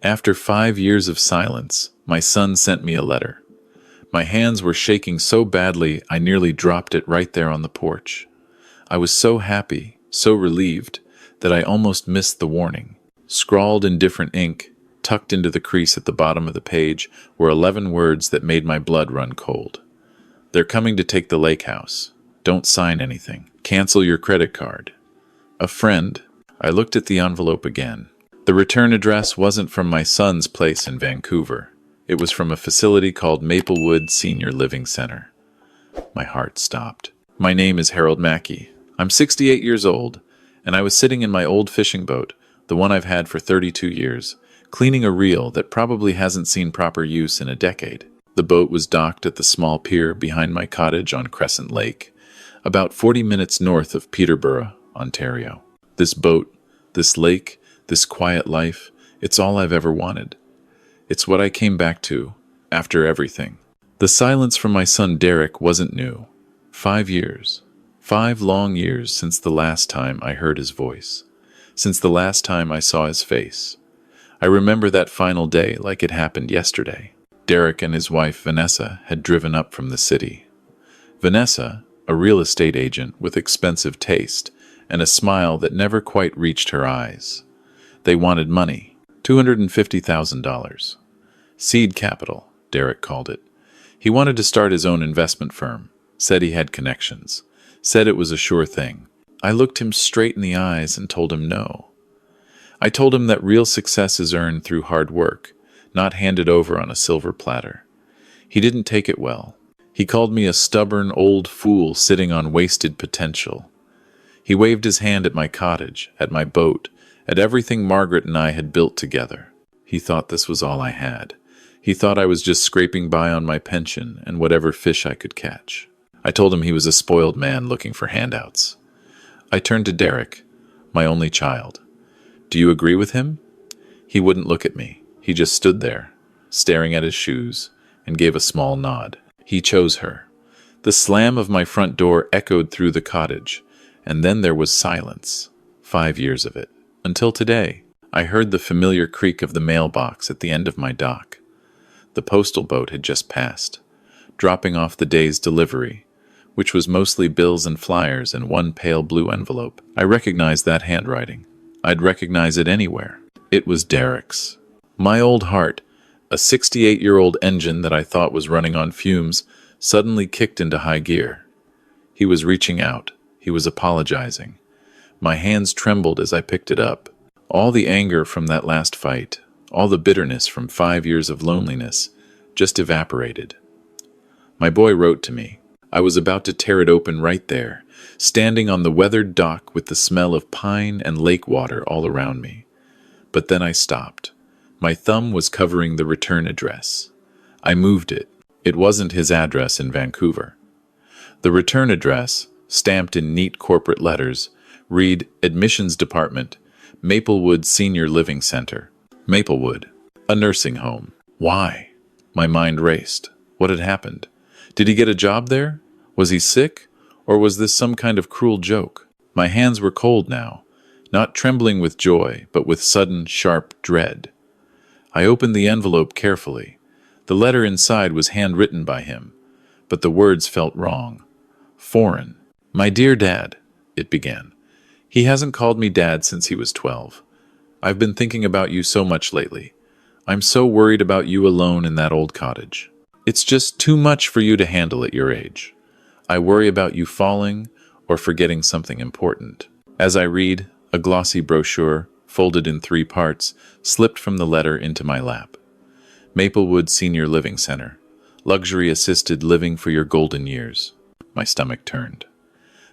After 5 years of silence, my son sent me a letter. My hands were shaking so badly I nearly dropped it right there on the porch. I was so happy, so relieved, that I almost missed the warning. Scrawled in different ink, tucked into the crease at the bottom of the page, were 11 words that made my blood run cold. They're coming to take the lake house. Don't sign anything. Cancel your credit card. A friend. I looked at the envelope again. The return address wasn't from my son's place in Vancouver. It was from a facility called Maplewood Senior Living Center. My heart stopped. My name is Harold Mackey. I'm 68 years old, and I was sitting in my old fishing boat, the one I've had for 32 years, cleaning a reel that probably hasn't seen proper use in a decade. The boat was docked at the small pier behind my cottage on Crescent Lake, about 40 minutes north of Peterborough, Ontario. This boat, this lake, this quiet life, it's all I've ever wanted. It's what I came back to, after everything. The silence from my son Derek wasn't new. 5 years. 5 long years since the last time I heard his voice. Since the last time I saw his face. I remember that final day like it happened yesterday. Derek and his wife Vanessa had driven up from the city. Vanessa, a real estate agent with expensive taste and a smile that never quite reached her eyes. They wanted money, $250,000. Seed capital, Derek called it. He wanted to start his own investment firm, said he had connections, said it was a sure thing. I looked him straight in the eyes and told him no. I told him that real success is earned through hard work, not handed over on a silver platter. He didn't take it well. He called me a stubborn old fool sitting on wasted potential. He waved his hand at my cottage, at my boat, at everything Margaret and I had built together. He thought this was all I had. He thought I was just scraping by on my pension and whatever fish I could catch. I told him he was a spoiled man looking for handouts. I turned to Derek, my only child. Do you agree with him? He wouldn't look at me. He just stood there, staring at his shoes, and gave a small nod. He chose her. The slam of my front door echoed through the cottage, and then there was silence. 5 years of it. Until today, I heard the familiar creak of the mailbox at the end of my dock. The postal boat had just passed, dropping off the day's delivery, which was mostly bills and flyers in one pale blue envelope. I recognized that handwriting. I'd recognize it anywhere. It was Derek's. My old heart, a 68-year-old engine that I thought was running on fumes, suddenly kicked into high gear. He was reaching out. He was apologizing. My hands trembled as I picked it up. All the anger from that last fight, all the bitterness from 5 years of loneliness, just evaporated. My boy wrote to me. I was about to tear it open right there, standing on the weathered dock with the smell of pine and lake water all around me. But then I stopped. My thumb was covering the return address. I moved it. It wasn't his address in Vancouver. The return address, stamped in neat corporate letters, read Admissions Department, Maplewood Senior Living Center. Maplewood, a nursing home. Why? My mind raced. What had happened? Did he get a job there? Was he sick? Or was this some kind of cruel joke? My hands were cold now, not trembling with joy, but with sudden, sharp dread. I opened the envelope carefully. The letter inside was handwritten by him, but the words felt wrong. Foreign. My dear Dad, it began. He hasn't called me Dad since he was 12. I've been thinking about you so much lately. I'm so worried about you alone in that old cottage. It's just too much for you to handle at your age. I worry about you falling or forgetting something important. As I read, a glossy brochure, folded in 3 parts, slipped from the letter into my lap. Maplewood Senior Living Center. Luxury assisted living for your golden years. My stomach turned.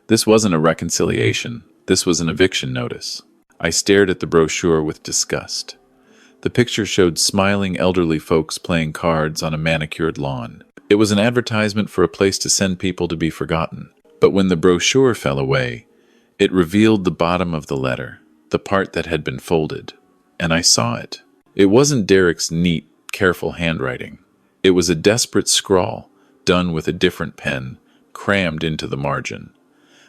This wasn't a reconciliation. This was an eviction notice. I stared at the brochure with disgust. The picture showed smiling elderly folks playing cards on a manicured lawn. It was an advertisement for a place to send people to be forgotten. But when the brochure fell away, it revealed the bottom of the letter, the part that had been folded, and I saw it. It wasn't Derek's neat, careful handwriting. It was a desperate scrawl, done with a different pen, crammed into the margin.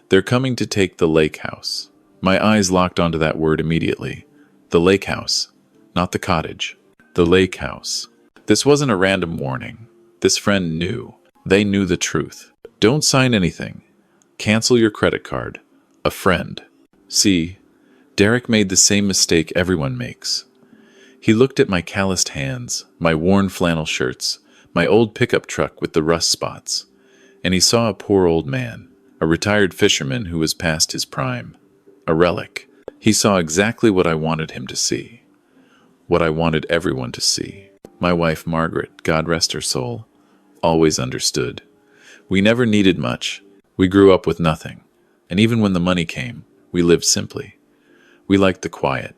They're coming to take the lake house. My eyes locked onto that word immediately. The lake house, not the cottage. The lake house. This wasn't a random warning. This friend knew. They knew the truth. Don't sign anything. Cancel your credit card. A friend. See, Derek made the same mistake everyone makes. He looked at my calloused hands, my worn flannel shirts, my old pickup truck with the rust spots, and he saw a poor old man, a retired fisherman who was past his prime. A relic. He saw exactly what I wanted him to see. What I wanted everyone to see. My wife Margaret, God rest her soul, always understood. We never needed much. We grew up with nothing. And even when the money came, we lived simply. We liked the quiet.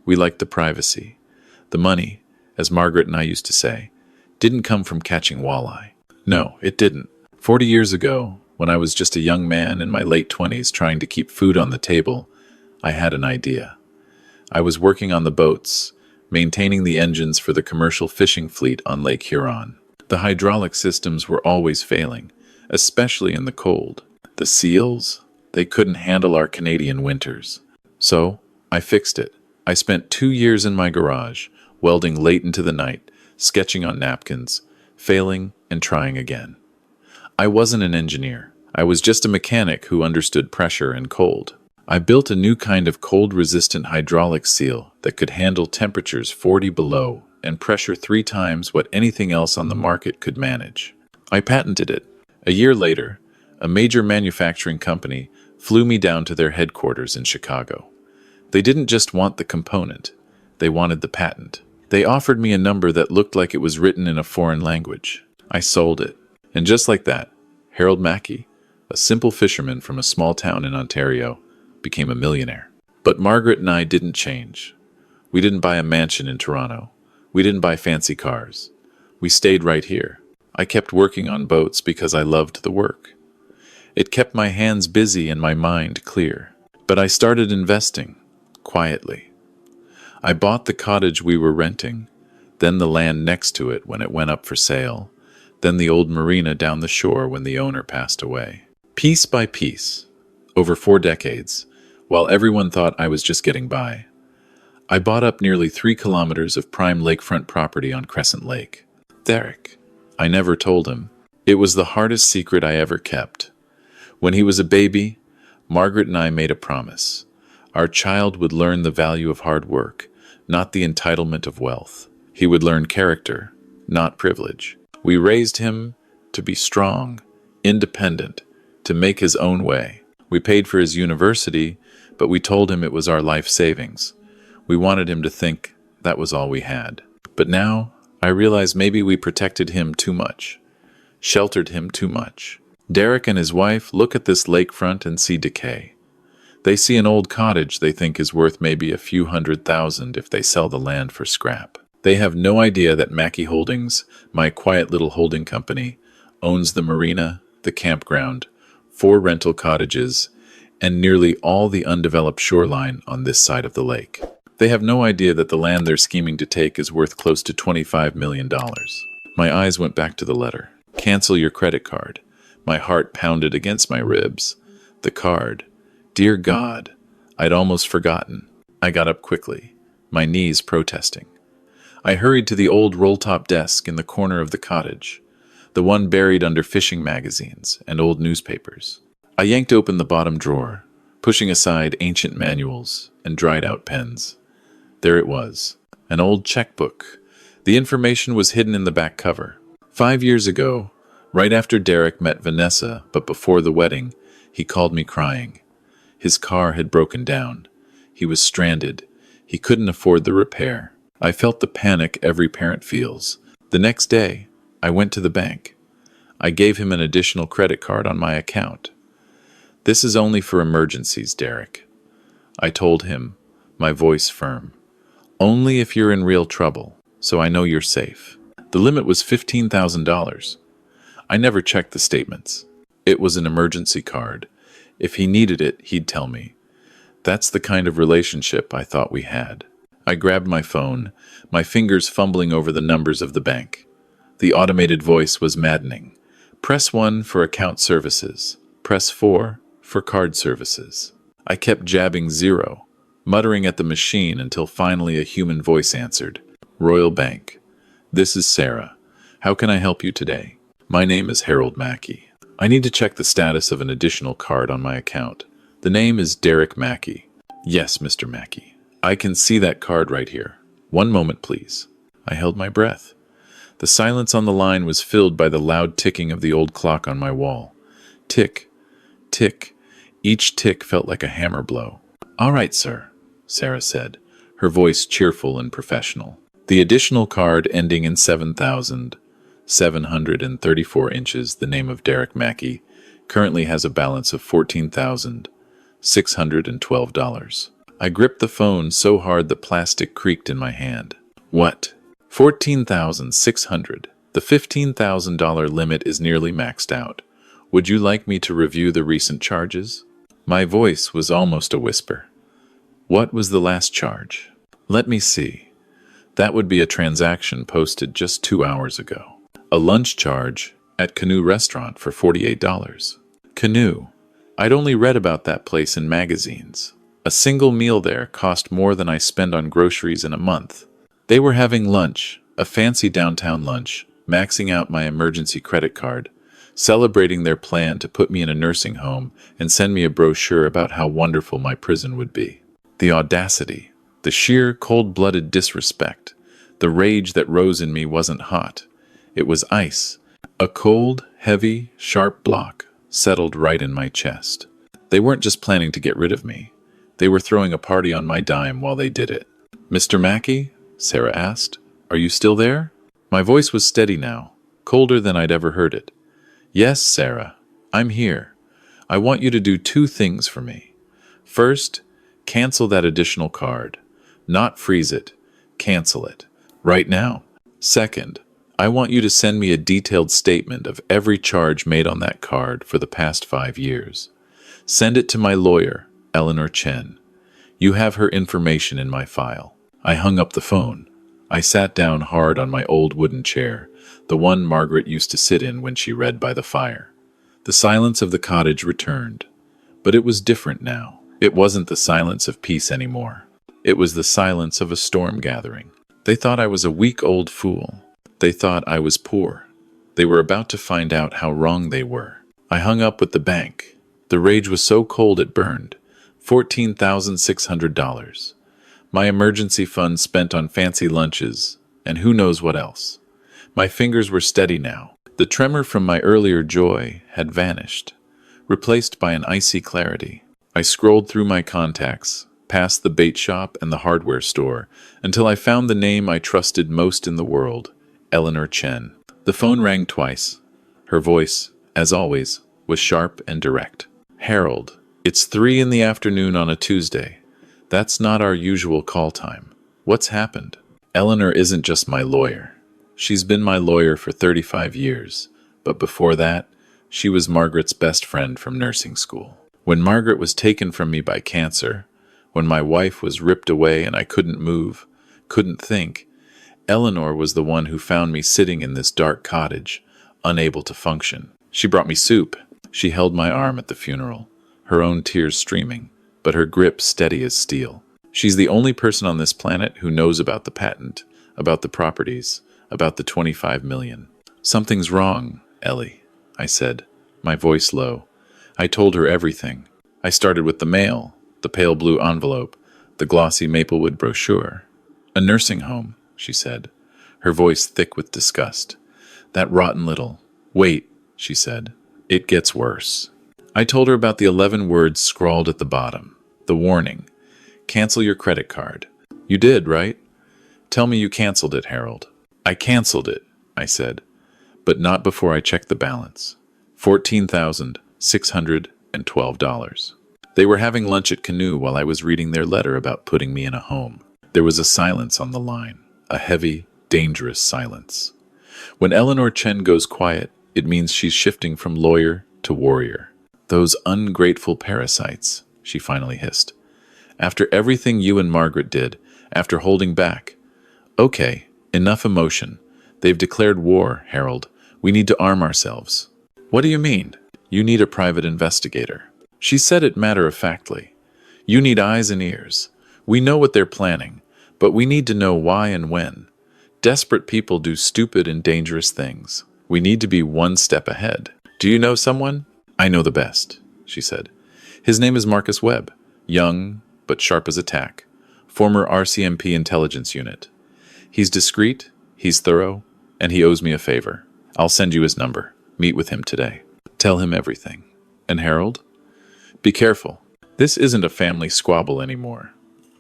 We liked the privacy. The money, as Margaret and I used to say, didn't come from catching walleye. No, it didn't. 40 years ago, when I was just a young man in my late 20s trying to keep food on the table, I had an idea. I was working on the boats, maintaining the engines for the commercial fishing fleet on Lake Huron. The hydraulic systems were always failing, especially in the cold. The seals, they couldn't handle our Canadian winters. So, I fixed it. I spent 2 years in my garage, welding late into the night, sketching on napkins, failing and trying again. I wasn't an engineer. I was just a mechanic who understood pressure and cold. I built a new kind of cold-resistant hydraulic seal that could handle temperatures 40 below and pressure 3 times what anything else on the market could manage. I patented it. A year later, a major manufacturing company flew me down to their headquarters in Chicago. They didn't just want the component, they wanted the patent. They offered me a number that looked like it was written in a foreign language. I sold it. And just like that, Harold Mackey, a simple fisherman from a small town in Ontario, became a millionaire. But Margaret and I didn't change. We didn't buy a mansion in Toronto. We didn't buy fancy cars. We stayed right here. I kept working on boats because I loved the work. It kept my hands busy and my mind clear. But I started investing, quietly. I bought the cottage we were renting, then the land next to it when it went up for sale, then the old marina down the shore when the owner passed away. Piece by piece, over 4 decades, while everyone thought I was just getting by, I bought up nearly 3 kilometers of prime lakefront property on Crescent Lake. Derek. I never told him. It was the hardest secret I ever kept. When he was a baby, Margaret and I made a promise. Our child would learn the value of hard work, not the entitlement of wealth. He would learn character, not privilege. We raised him to be strong, independent, to make his own way. We paid for his university, but we told him it was our life savings. We wanted him to think that was all we had. But now, I realize maybe we protected him too much, sheltered him too much. Derek and his wife look at this lakefront and see decay. They see an old cottage they think is worth maybe a few $100,000 if they sell the land for scrap. They have no idea that Mackey Holdings, my quiet little holding company, owns the marina, the campground, 4 rental cottages, and nearly all the undeveloped shoreline on this side of the lake. They have no idea that the land they're scheming to take is worth close to $25 million. My eyes went back to the letter. Cancel your credit card. My heart pounded against my ribs. The card. Dear God, I'd almost forgotten. I got up quickly, my knees protesting. I hurried to the old roll-top desk in the corner of the cottage, the one buried under fishing magazines and old newspapers. I yanked open the bottom drawer, pushing aside ancient manuals and dried-out pens. There it was, an old checkbook. The information was hidden in the back cover. 5 years ago, right after Derek met Vanessa, but before the wedding, he called me crying. His car had broken down. He was stranded. He couldn't afford the repair. I felt the panic every parent feels. The next day, I went to the bank. I gave him an additional credit card on my account. This is only for emergencies, Derek. I told him, my voice firm. Only if you're in real trouble, so I know you're safe. The limit was $15,000. I never checked the statements. It was an emergency card. If he needed it, he'd tell me. That's the kind of relationship I thought we had. I grabbed my phone, my fingers fumbling over the numbers of the bank. The automated voice was maddening. Press 1 for account services. Press 4 for card services. I kept jabbing 0, muttering at the machine until finally a human voice answered. Royal Bank. This is Sarah. How can I help you today? My name is Harold Mackey. I need to check the status of an additional card on my account. The name is Derek Mackey. Yes, Mr. Mackey. I can see that card right here. One moment, please. I held my breath. The silence on the line was filled by the loud ticking of the old clock on my wall. Tick, tick. Each tick felt like a hammer blow. All right, sir, Sarah said, her voice cheerful and professional. The additional card ending in 7,734 inches, the name of Derek Mackey, currently has a balance of $14,612. I gripped the phone so hard the plastic creaked in my hand. What? $14,600. The $15,000 limit is nearly maxed out. Would you like me to review the recent charges? My voice was almost a whisper. What was the last charge? Let me see. That would be a transaction posted just 2 hours ago. A lunch charge at Canoe Restaurant for $48. Canoe. I'd only read about that place in magazines. A single meal there cost more than I spend on groceries in a month. They were having lunch, a fancy downtown lunch, maxing out my emergency credit card, celebrating their plan to put me in a nursing home and send me a brochure about how wonderful my prison would be. The audacity, the sheer cold-blooded disrespect, the rage that rose in me wasn't hot. It was ice. A cold, heavy, sharp block settled right in my chest. They weren't just planning to get rid of me. They were throwing a party on my dime while they did it. Mr. Mackey? Sarah asked. Are you still there? My voice was steady now, colder than I'd ever heard it. Yes, Sarah, I'm here. I want you to do 2 things for me. First, cancel that additional card. Not freeze it. Cancel it. Right now. Second, I want you to send me a detailed statement of every charge made on that card for the past 5 years. Send it to my lawyer, Eleanor Chen. You have her information in my file. I hung up the phone. I sat down hard on my old wooden chair, the one Margaret used to sit in when she read by the fire. The silence of the cottage returned. But it was different now. It wasn't the silence of peace anymore. It was the silence of a storm gathering. They thought I was a weak old fool. They thought I was poor. They were about to find out how wrong they were. I hung up with the bank. The rage was so cold it burned. $14,600. My emergency fund spent on fancy lunches, and who knows what else. My fingers were steady now. The tremor from my earlier joy had vanished, replaced by an icy clarity. I scrolled through my contacts, past the bait shop and the hardware store, until I found the name I trusted most in the world, Eleanor Chen. The phone rang twice. Her voice, as always, was sharp and direct. Harold, it's 3 in the afternoon on a Tuesday. That's not our usual call time. What's happened? Eleanor isn't just my lawyer. She's been my lawyer for 35 years, but before that, she was Margaret's best friend from nursing school. When Margaret was taken from me by cancer, when my wife was ripped away and I couldn't move, couldn't think, Eleanor was the one who found me sitting in this dark cottage, unable to function. She brought me soup. She held my arm at the funeral, her own tears streaming, but her grip steady as steel. She's the only person on this planet who knows about the patent, about the properties, about the 25 million. Something's wrong, Ellie, I said, my voice low. I told her everything. I started with the mail, the pale blue envelope, the glossy Maplewood brochure. A nursing home, she said, her voice thick with disgust. That rotten little... Wait, she said. It gets worse. I told her about the 11 words scrawled at the bottom. The warning. Cancel your credit card. You did, right? Tell me you canceled it, Harold. I canceled it, I said, but not before I checked the balance. $14,612. They were having lunch at Canoe while I was reading their letter about putting me in a home. There was a silence on the line, a heavy, dangerous silence. When Eleanor Chen goes quiet, it means she's shifting from lawyer to warrior. Those ungrateful parasites, she finally hissed. After everything you and Margaret did, after holding back. Okay, enough emotion. They've declared war, Harold. We need to arm ourselves. What do you mean? You need a private investigator. She said it matter-of-factly. You need eyes and ears. We know what they're planning, but we need to know why and when. Desperate people do stupid and dangerous things. We need to be one step ahead. Do you know someone? I know the best, she said. His name is Marcus Webb. Young, but sharp as a tack. Former RCMP intelligence unit. He's discreet, he's thorough, and he owes me a favor. I'll send you his number. Meet with him today. Tell him everything. And Harold? Be careful. This isn't a family squabble anymore.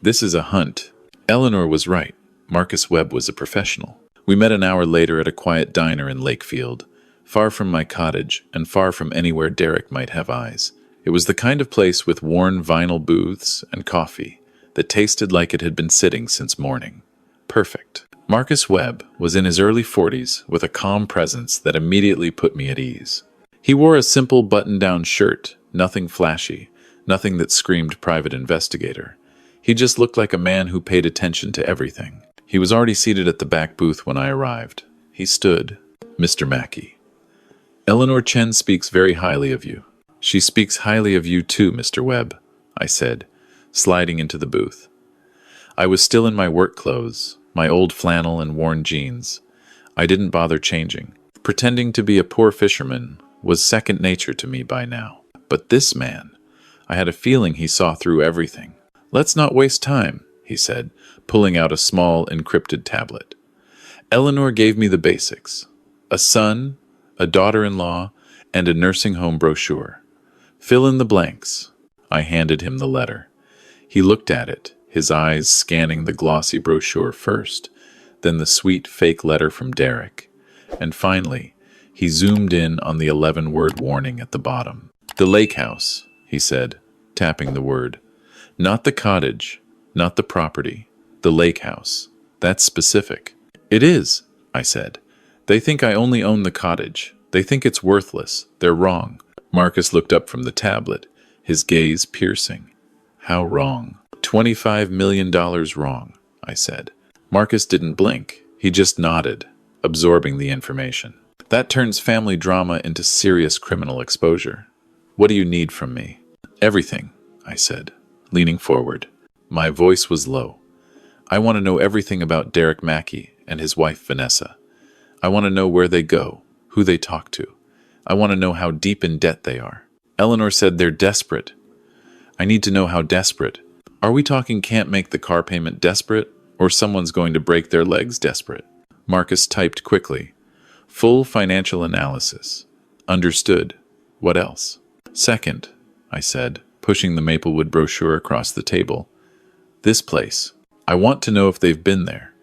This is a hunt. Eleanor was right. Marcus Webb was a professional. We met an hour later at a quiet diner in Lakefield, far from my cottage and far from anywhere Derek might have eyes. It was the kind of place with worn vinyl booths and coffee that tasted like it had been sitting since morning. Perfect. Marcus Webb was in his early 40s with a calm presence that immediately put me at ease. He wore a simple button-down shirt, nothing flashy, nothing that screamed private investigator. He just looked like a man who paid attention to everything. He was already seated at the back booth when I arrived. He stood. Mr. Mackey. Eleanor Chen speaks very highly of you. She speaks highly of you too, Mr. Webb, I said, sliding into the booth. I was still in my work clothes, my old flannel and worn jeans. I didn't bother changing. Pretending to be a poor fisherman was second nature to me by now. But this man, I had a feeling he saw through everything. Let's not waste time, he said, pulling out a small encrypted tablet. Eleanor gave me the basics. A son, a daughter-in-law, and a nursing home brochure. Fill in the blanks. I handed him the letter. He looked at it, his eyes scanning the glossy brochure first, then the sweet fake letter from Derek, and finally, he zoomed in on the 11-word warning at the bottom. The lake house, he said, tapping the word. Not the cottage, not the property, the lake house. That's specific. It is, I said. They think I only own the cottage. They think it's worthless. They're wrong. Marcus looked up from the tablet, his gaze piercing. How wrong? $25 million wrong, I said. Marcus didn't blink. He just nodded, absorbing the information. That turns family drama into serious criminal exposure. What do you need from me? Everything, I said, leaning forward. My voice was low. I want to know everything about Derek Mackey and his wife Vanessa. I want to know where they go, who they talk to. I want to know how deep in debt they are. Eleanor said they're desperate. I need to know how desperate. Are we talking can't make the car payment desperate, or someone's going to break their legs desperate? Marcus typed quickly. Full financial analysis. Understood. What else? Second, I said, pushing the Maplewood brochure across the table. This place. I want to know if they've been there.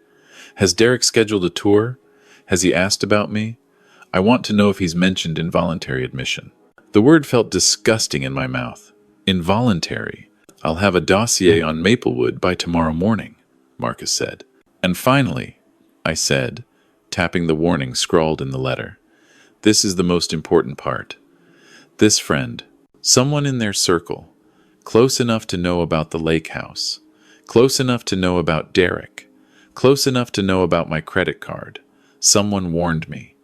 Has Derek scheduled a tour? Has he asked about me? I want to know if he's mentioned involuntary admission. The word felt disgusting in my mouth. Involuntary. I'll have a dossier on Maplewood by tomorrow morning, Marcus said. And finally, I said, tapping the warning scrawled in the letter, this is the most important part. This friend, someone in their circle, close enough to know about the lake house, close enough to know about Derek, close enough to know about my credit card. Someone warned me.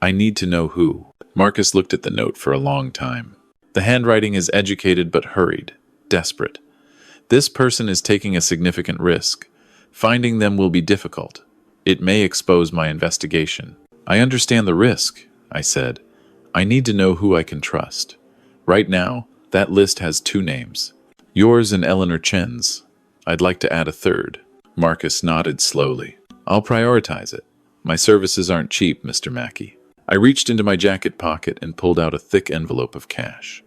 I need to know who. Marcus looked at the note for a long time. The handwriting is educated but hurried, desperate. This person is taking a significant risk. Finding them will be difficult. It may expose my investigation. I understand the risk, I said. I need to know who I can trust. Right now, that list has 2 names. Yours and Eleanor Chen's. I'd like to add a third. Marcus nodded slowly. I'll prioritize it. My services aren't cheap, Mr. Mackey. I reached into my jacket pocket and pulled out a thick envelope of cash.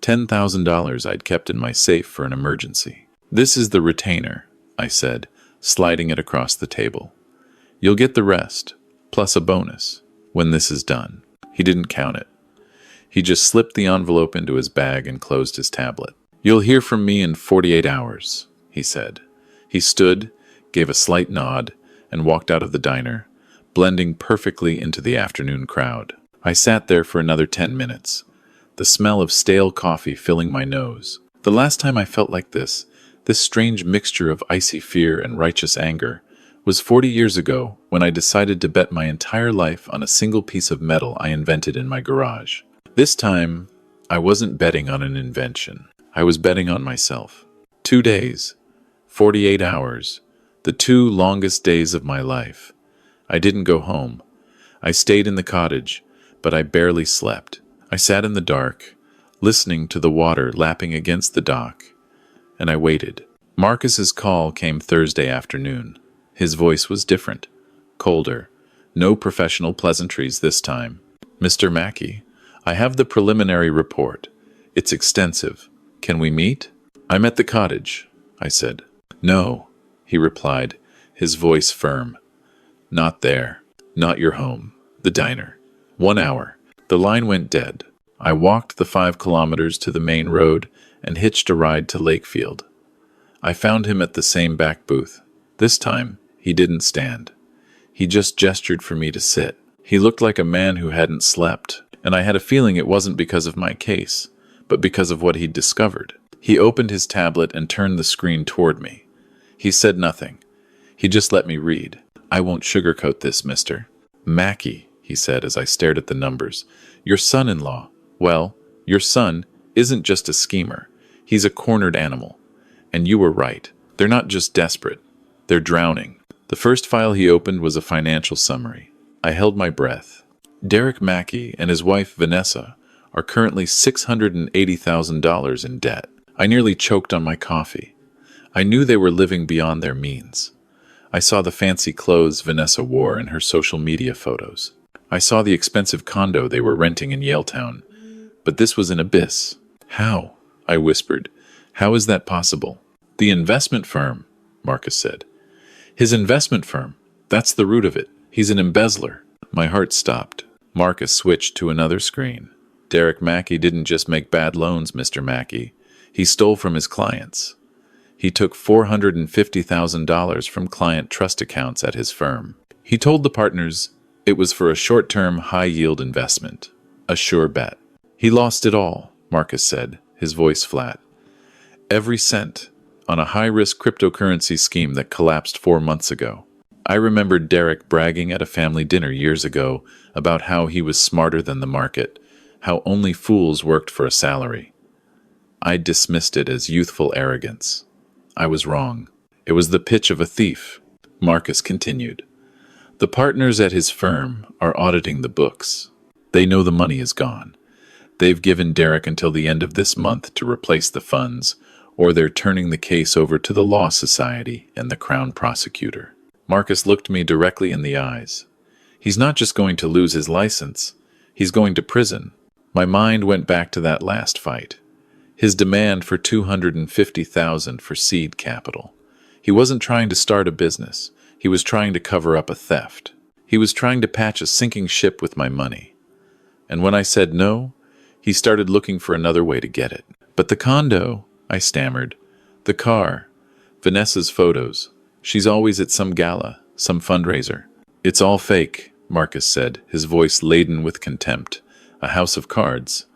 $10,000 I'd kept in my safe for an emergency. This is the retainer, I said, sliding it across the table. You'll get the rest, plus a bonus, when this is done. He didn't count it. He just slipped the envelope into his bag and closed his tablet. You'll hear from me in 48 hours, he said. He stood, gave a slight nod, and walked out of the diner, blending perfectly into the afternoon crowd. I sat there for another 10 minutes, the smell of stale coffee filling my nose. The last time I felt like this strange mixture of icy fear and righteous anger, was 40 years ago when I decided to bet my entire life on a single piece of metal I invented in my garage. This time, I wasn't betting on an invention. I was betting on myself. 2 days, 48 hours, the 2 longest days of my life. I didn't go home. I stayed in the cottage, but I barely slept. I sat in the dark, listening to the water lapping against the dock, and I waited. Marcus's call came Thursday afternoon. His voice was different, colder. No professional pleasantries this time. "Mr. Mackey, I have the preliminary report. It's extensive. Can we meet?" "I'm at the cottage," I said. "No," he replied, his voice firm. "Not there. Not your home. The diner. 1 hour." The line went dead. I walked the 5 kilometers to the main road and hitched a ride to Lakefield. I found him at the same back booth. This time, he didn't stand. He just gestured for me to sit. He looked like a man who hadn't slept, and I had a feeling it wasn't because of my case, but because of what he'd discovered. He opened his tablet and turned the screen toward me. He said nothing. He just let me read. "I won't sugarcoat this, Mr. Mackey," he said as I stared at the numbers. "Your son-in-law, well, your son isn't just a schemer. He's a cornered animal. And you were right. They're not just desperate. They're drowning." The first file he opened was a financial summary. I held my breath. Derek Mackey and his wife Vanessa are currently $680,000 in debt. I nearly choked on my coffee. I knew they were living beyond their means. I saw the fancy clothes Vanessa wore in her social media photos. I saw the expensive condo they were renting in Yaletown. But this was an abyss. "How?" I whispered. "How is that possible?" "The investment firm," Marcus said. "His investment firm. That's the root of it. He's an embezzler." My heart stopped. Marcus switched to another screen. "Derek Mackey didn't just make bad loans, Mr. Mackey. He stole from his clients. He took $450,000 from client trust accounts at his firm. He told the partners it was for a short-term, high-yield investment. A sure bet. He lost it all," Marcus said, his voice flat. "Every cent, on a high-risk cryptocurrency scheme that collapsed 4 months ago." I remembered Derek bragging at a family dinner years ago about how he was smarter than the market, how only fools worked for a salary. I dismissed it as youthful arrogance. I was wrong. It was the pitch of a thief. Marcus continued. "The partners at his firm are auditing the books. They know the money is gone. They've given Derek until the end of this month to replace the funds, or they're turning the case over to the Law Society and the Crown Prosecutor." Marcus looked me directly in the eyes. "He's not just going to lose his license. He's going to prison." My mind went back to that last fight. His demand for $250,000 for seed capital. He wasn't trying to start a business. He was trying to cover up a theft. He was trying to patch a sinking ship with my money. And when I said no, he started looking for another way to get it. "But the condo," I stammered. "The car, Vanessa's photos. She's always at some gala, some fundraiser." "It's all fake," Marcus said, his voice laden with contempt. "A house of cards.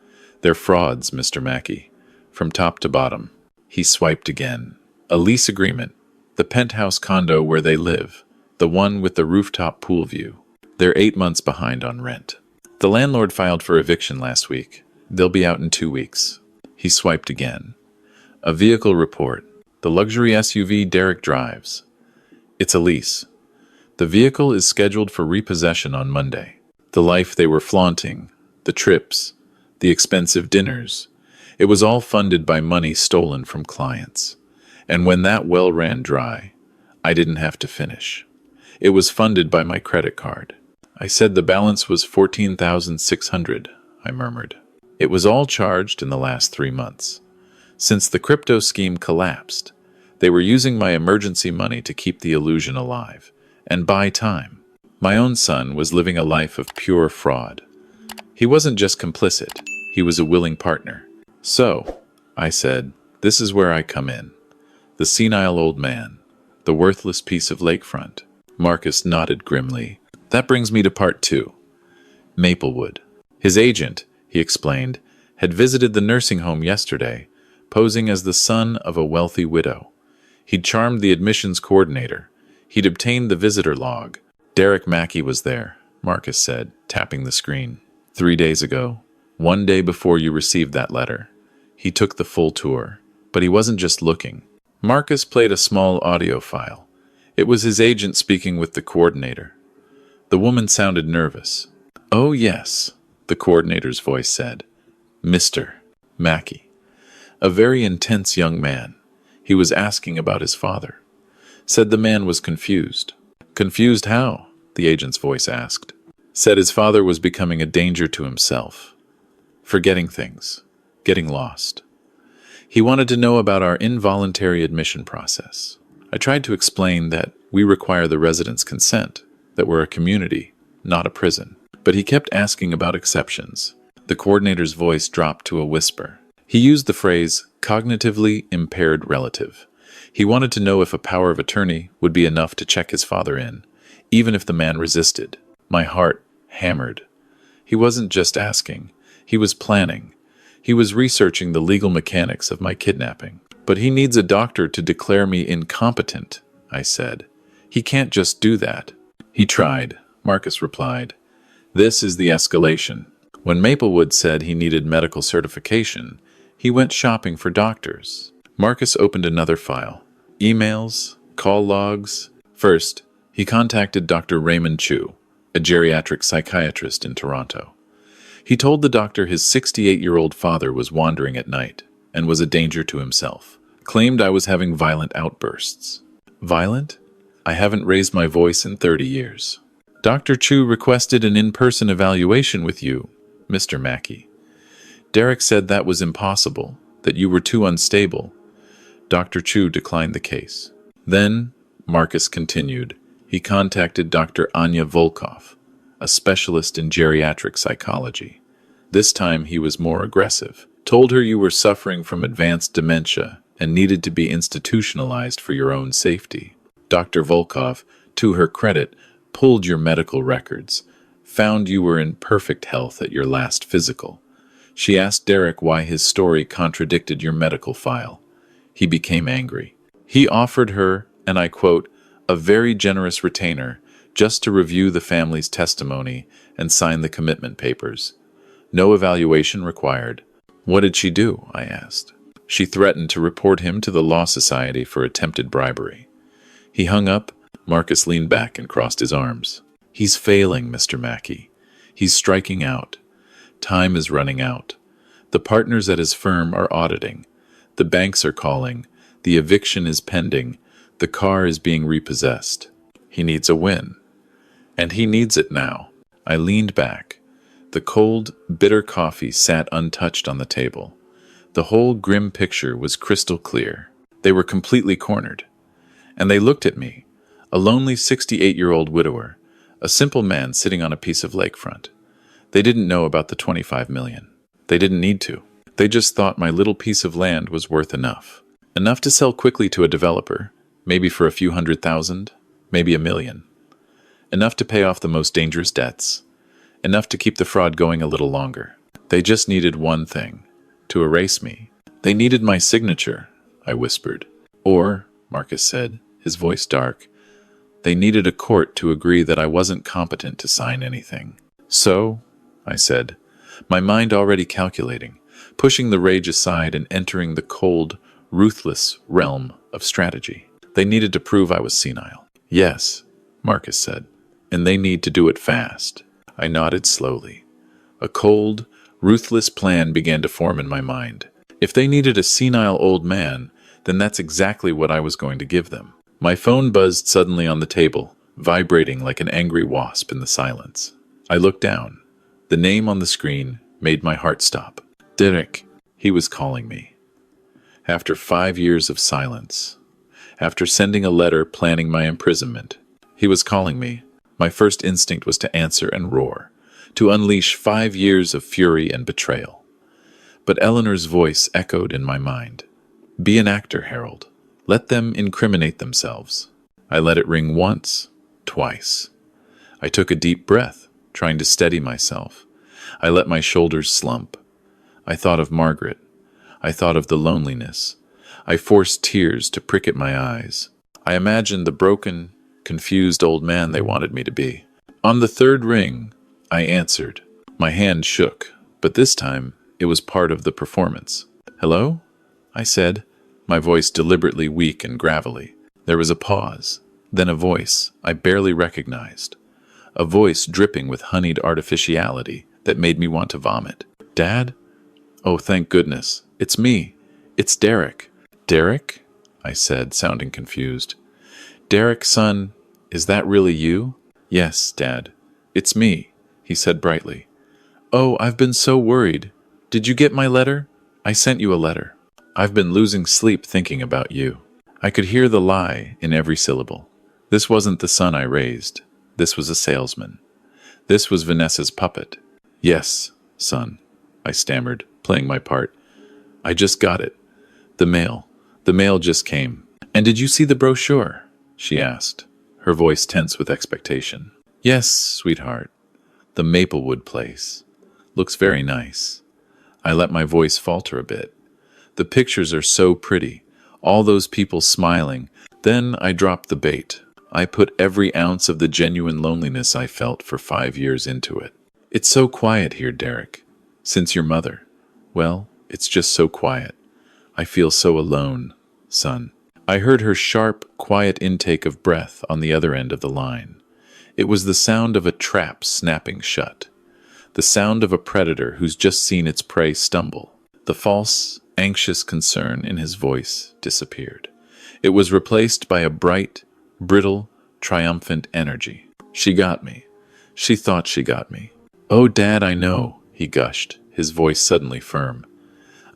They're frauds, Mr. Mackey. From top to bottom." He swiped again. "A lease agreement. The penthouse condo where they live. The one with the rooftop pool view. They're 8 months behind on rent. The landlord filed for eviction last week. They'll be out in 2 weeks." He swiped again. "A vehicle report. The luxury SUV Derek drives. It's a lease. The vehicle is scheduled for repossession on Monday. The life they were flaunting, the trips, the expensive dinners, it was all funded by money stolen from clients. And when that well ran dry, I didn't have to finish. It was funded by my credit card." I said the balance was $14,600, I murmured. "It was all charged in the last 3 months. Since the crypto scheme collapsed, they were using my emergency money to keep the illusion alive and buy time. My own son was living a life of pure fraud. He wasn't just complicit, he was a willing partner. So," I said, "this is where I come in. The senile old man, the worthless piece of lakefront." Marcus nodded grimly. "That brings me to part 2. Maplewood. His agent," he explained, "had visited the nursing home yesterday, posing as the son of a wealthy widow. He'd charmed the admissions coordinator. He'd obtained the visitor log. Derek Mackey was there," Marcus said, tapping the screen. "3 days ago, 1 day before you received that letter. He took the full tour, but he wasn't just looking." Marcus played a small audio file. It was his agent speaking with the coordinator. The woman sounded nervous. "Oh, yes," the coordinator's voice said. "Mr. Mackey." A very intense young man. He was asking about his father. Said the man was confused. "Confused how?" the agent's voice asked. Said his father was becoming a danger to himself. Forgetting things. Getting lost. He wanted to know about our involuntary admission process. I tried to explain that we require the residents' consent, that we're a community, not a prison. But he kept asking about exceptions. The coordinator's voice dropped to a whisper. He used the phrase, cognitively impaired relative. He wanted to know if a power of attorney would be enough to check his father in, even if the man resisted. My heart hammered. He wasn't just asking. He was planning. He was researching the legal mechanics of my kidnapping. "But he needs a doctor to declare me incompetent," I said. "He can't just do that." "He tried," Marcus replied. "This is the escalation. When Maplewood said he needed medical certification, he went shopping for doctors." Marcus opened another file. Emails, call logs. First, he contacted Dr. Raymond Chu, a geriatric psychiatrist in Toronto. He told the doctor his 68-year-old father was wandering at night and was a danger to himself. Claimed I was having violent outbursts. Violent? I haven't raised my voice in 30 years. "Dr. Chu requested an in-person evaluation with you, Mr. Mackey. Derek said that was impossible, that you were too unstable. Dr. Chu declined the case." Then, Marcus continued, he contacted Dr. Anya Volkov, a specialist in geriatric psychology. This time he was more aggressive. "Told her you were suffering from advanced dementia and needed to be institutionalized for your own safety. Dr. Volkov, to her credit, pulled your medical records, found you were in perfect health at your last physical. She asked Derek why his story contradicted your medical file. He became angry. He offered her, and I quote, a very generous retainer just to review the family's testimony and sign the commitment papers. No evaluation required." "What did she do?" I asked. "She threatened to report him to the Law Society for attempted bribery." He hung up. Marcus leaned back and crossed his arms. "He's failing, Mr. Mackey. He's striking out. Time is running out. The partners at his firm are auditing. The banks are calling. The eviction is pending. The car is being repossessed. He needs a win. And he needs it now." I leaned back. The cold, bitter coffee sat untouched on the table. The whole grim picture was crystal clear. They were completely cornered. And they looked at me, a lonely 68-year-old widower, a simple man sitting on a piece of lakefront. They didn't know about the 25 million. They didn't need to. They just thought my little piece of land was worth enough. Enough to sell quickly to a developer, maybe for a few $100,000, maybe $1 million. Enough to pay off the most dangerous debts. Enough to keep the fraud going a little longer. They just needed one thing, to erase me. "They needed my signature," I whispered. "Or," Marcus said, his voice dark, "they needed a court to agree that I wasn't competent to sign anything." "So," I said, my mind already calculating, pushing the rage aside and entering the cold, ruthless realm of strategy. "They needed to prove I was senile." "Yes," Marcus said, "and they need to do it fast." I nodded slowly. A cold, ruthless plan began to form in my mind. If they needed a senile old man, then that's exactly what I was going to give them. My phone buzzed suddenly on the table, vibrating like an angry wasp in the silence. I looked down. The name on the screen made my heart stop. Derek, he was calling me. After 5 years of silence, after sending a letter planning my imprisonment, he was calling me. My first instinct was to answer and roar, to unleash 5 years of fury and betrayal. But Eleanor's voice echoed in my mind. "Be an actor, Harold. Let them incriminate themselves." I let it ring once, twice. I took a deep breath, trying to steady myself. I let my shoulders slump. I thought of Margaret. I thought of the loneliness. I forced tears to prick at my eyes. I imagined the broken, confused old man they wanted me to be. On the third ring, I answered. My hand shook, but this time it was part of the performance. "Hello?" I said, my voice deliberately weak and gravelly. There was a pause, then a voice I barely recognized. a voice dripping with honeyed artificiality that made me want to vomit. Dad? Oh, thank goodness. It's me. It's Derek. Derek? I said, sounding confused. Derek, son, is that really you? Yes, Dad. It's me, he said brightly. Oh, I've been so worried. Did you get my letter? I sent you a letter. I've been losing sleep thinking about you. I could hear the lie in every syllable. This wasn't the son I raised. This was a salesman. This was Vanessa's puppet. Yes, son, I stammered, playing my part. I just got it. The mail. The mail just came. And did you see the brochure? She asked, her voice tense with expectation. Yes, sweetheart. The Maplewood place. Looks very nice. I let my voice falter a bit. The pictures are so pretty. All those people smiling. Then I dropped the bait. I put every ounce of the genuine loneliness I felt for 5 years into it. It's so quiet here, Derek. Since your mother. Well, it's just so quiet. I feel so alone, son. I heard her sharp, quiet intake of breath on the other end of the line. It was the sound of a trap snapping shut. The sound of a predator who's just seen its prey stumble. The false, anxious concern in his voice disappeared. It was replaced by a bright, brittle, triumphant energy. She got me. She thought she got me. Oh, Dad, I know, he gushed, his voice suddenly firm.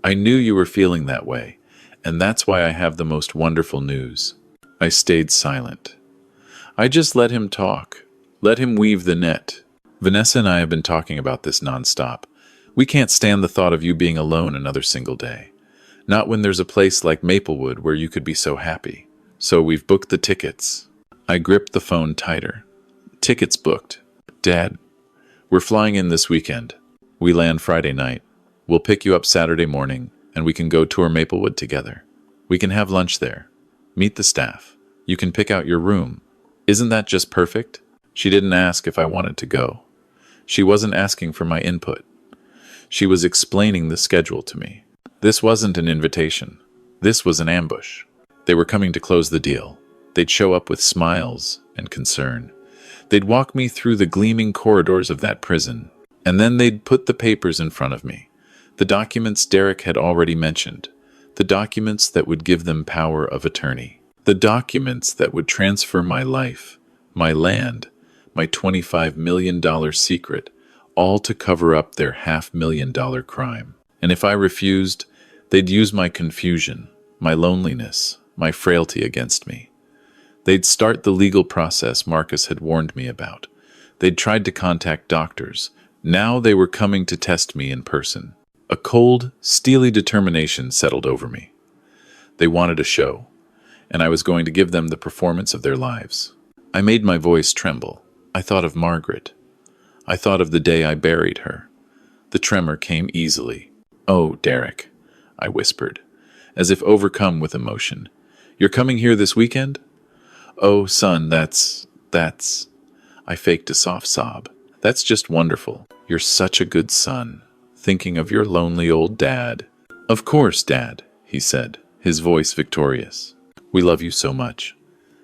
I knew you were feeling that way, and that's why I have the most wonderful news. I stayed silent. I just let him talk. Let him weave the net. Vanessa and I have been talking about this nonstop. We can't stand the thought of you being alone another single day. Not when there's a place like Maplewood where you could be so happy. So we've booked the tickets. I gripped the phone tighter. Tickets booked. Dad, we're flying in this weekend. We land Friday night. We'll pick you up Saturday morning, and we can go tour Maplewood together. We can have lunch there. Meet the staff. You can pick out your room. Isn't that just perfect? She didn't ask if I wanted to go. She wasn't asking for my input. She was explaining the schedule to me. This wasn't an invitation. This was an ambush. They were coming to close the deal. They'd show up with smiles and concern. They'd walk me through the gleaming corridors of that prison, and then they'd put the papers in front of me. The documents Derek had already mentioned. The documents that would give them power of attorney. The documents that would transfer my life, my land, my $25 million secret, all to cover up their $500,000 crime. And if I refused, they'd use my confusion, my loneliness, my frailty against me. They'd start the legal process Marcus had warned me about. They'd tried to contact doctors. Now they were coming to test me in person. A cold, steely determination settled over me. They wanted a show, and I was going to give them the performance of their lives. I made my voice tremble. I thought of Margaret. I thought of the day I buried her. The tremor came easily. Oh, Derek, I whispered, as if overcome with emotion. You're coming here this weekend? Oh, son, that's... I faked a soft sob. That's just wonderful. You're such a good son. Thinking of your lonely old dad. Of course, Dad, he said, his voice victorious. We love you so much.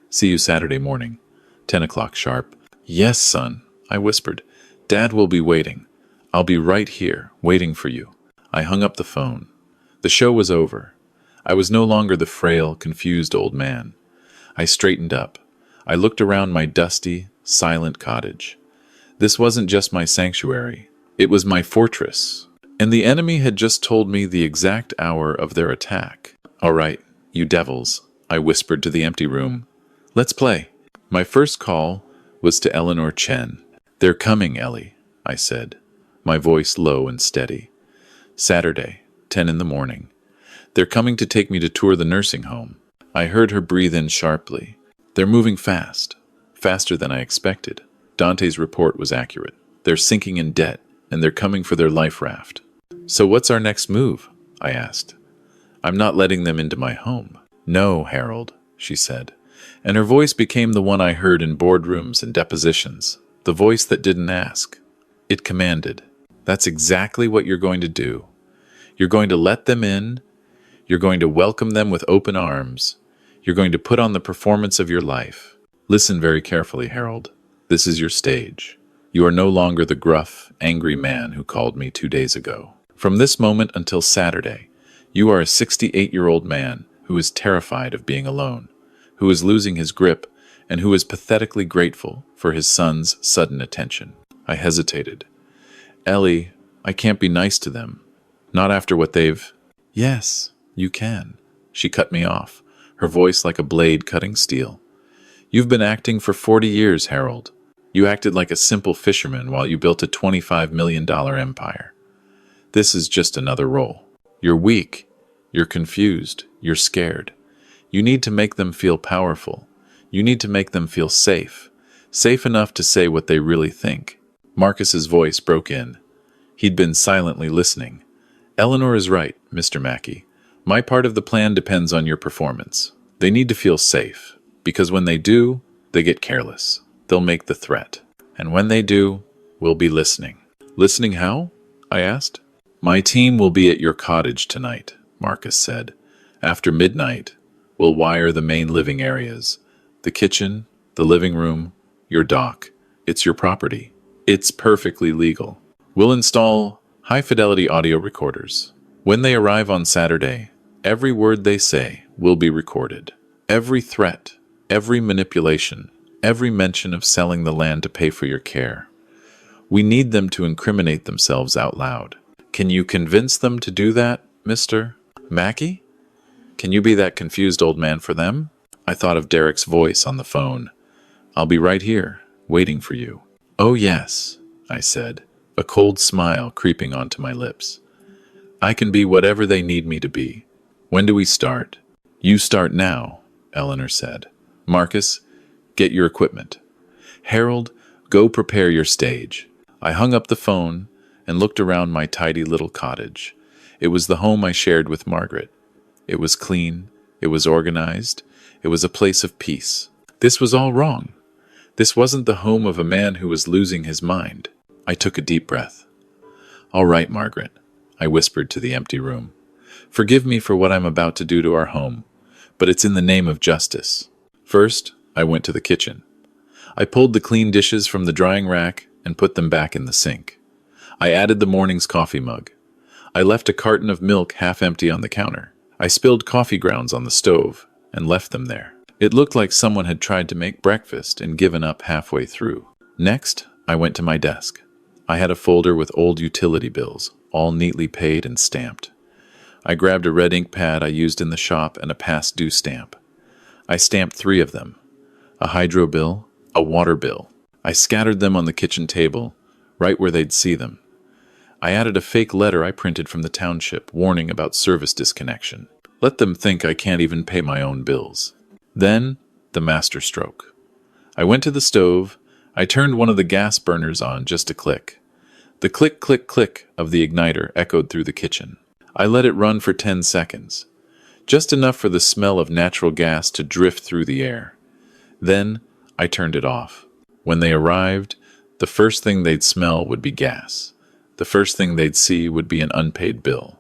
See you Saturday morning, 10 o'clock sharp. Yes, son, I whispered. Dad will be waiting. I'll be right here, waiting for you. I hung up the phone. The show was over. I was no longer the frail, confused old man. I straightened up. I looked around my dusty, silent cottage. This wasn't just my sanctuary. It was my fortress. And the enemy had just told me the exact hour of their attack. All right, you devils, I whispered to the empty room. Let's play. My first call was to Eleanor Chen. They're coming, Ellie, I said, my voice low and steady. Saturday, 10 in the morning. They're coming to take me to tour the nursing home. I heard her breathe in sharply. They're moving fast, faster than I expected. Dante's report was accurate. They're sinking in debt, and they're coming for their life raft. So what's our next move? I asked. I'm not letting them into my home. No, Harold, she said, and her voice became the one I heard in boardrooms and depositions, the voice that didn't ask. It commanded. That's exactly what you're going to do. You're going to let them in. You're going to welcome them with open arms. You're going to put on the performance of your life. Listen very carefully, Harold. This is your stage. You are no longer the gruff, angry man who called me 2 days ago. From this moment until Saturday, you are a 68-year-old man who is terrified of being alone, who is losing his grip, and who is pathetically grateful for his son's sudden attention. I hesitated. Ellie, I can't be nice to them. Not after what they've... Yes, you can. She cut me off, her voice like a blade cutting steel. You've been acting for 40 years, Harold. You acted like a simple fisherman while you built a $25 million empire. This is just another role. You're weak. You're confused. You're scared. You need to make them feel powerful. You need to make them feel safe. Safe enough to say what they really think. Marcus's voice broke in. He'd been silently listening. Eleanor is right, Mr. Mackey. My part of the plan depends on your performance. They need to feel safe, because when they do, they get careless. They'll make the threat. And when they do, we'll be listening. Listening how? I asked. My team will be at your cottage tonight, Marcus said. After midnight, we'll wire the main living areas. The kitchen, the living room, your dock. It's your property. It's perfectly legal. We'll install high-fidelity audio recorders. When they arrive on Saturday, every word they say will be recorded. Every threat, every manipulation, every mention of selling the land to pay for your care. We need them to incriminate themselves out loud. Can you convince them to do that, Mr. Mackey? Can you be that confused old man for them? I thought of Derek's voice on the phone. I'll be right here, waiting for you. Oh yes, I said, a cold smile creeping onto my lips. I can be whatever they need me to be. When do we start? You start now, Eleanor said. Marcus, get your equipment. Harold, go prepare your stage. I hung up the phone and looked around my tidy little cottage. It was the home I shared with Margaret. It was clean. It was organized. It was a place of peace. This was all wrong. This wasn't the home of a man who was losing his mind. I took a deep breath. All right, Margaret, I whispered to the empty room. Forgive me for what I'm about to do to our home, but it's in the name of justice. First, I went to the kitchen. I pulled the clean dishes from the drying rack and put them back in the sink. I added the morning's coffee mug. I left a carton of milk half empty on the counter. I spilled coffee grounds on the stove and left them there. It looked like someone had tried to make breakfast and given up halfway through. Next, I went to my desk. I had a folder with old utility bills, all neatly paid and stamped. I grabbed a red ink pad I used in the shop and a past due stamp. I stamped 3 of them, a hydro bill, a water bill. I scattered them on the kitchen table, right where they'd see them. I added a fake letter I printed from the township warning about service disconnection. Let them think I can't even pay my own bills. Then, the master stroke. I went to the stove. I turned one of the gas burners on just a click. The click, click, click of the igniter echoed through the kitchen. I let it run for 10 seconds, just enough for the smell of natural gas to drift through the air. Then, I turned it off. When they arrived, the first thing they'd smell would be gas. The first thing they'd see would be an unpaid bill.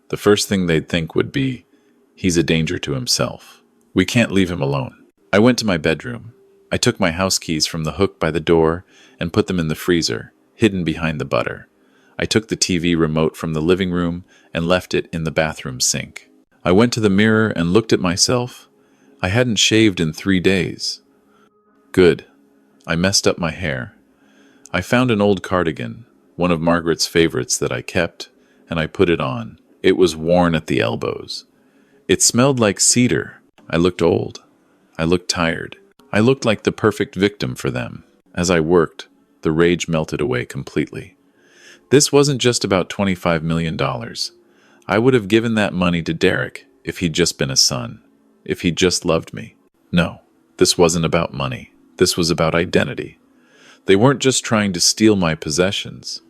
The first thing they'd think would be, he's a danger to himself. We can't leave him alone. I went to my bedroom. I took my house keys from the hook by the door and put them in the freezer, hidden behind the butter. I took the TV remote from the living room and left it in the bathroom sink. I went to the mirror and looked at myself. I hadn't shaved in 3 days. Good. I messed up my hair. I found an old cardigan, one of Margaret's favorites that I kept, and I put it on. It was worn at the elbows. It smelled like cedar. I looked old. I looked tired. I looked like the perfect victim for them. As I worked, the rage melted away completely. This wasn't just about $25 million. I would have given that money to Derek if he'd just been a son, if he'd just loved me. No, this wasn't about money. This was about identity. They weren't just trying to steal my possessions.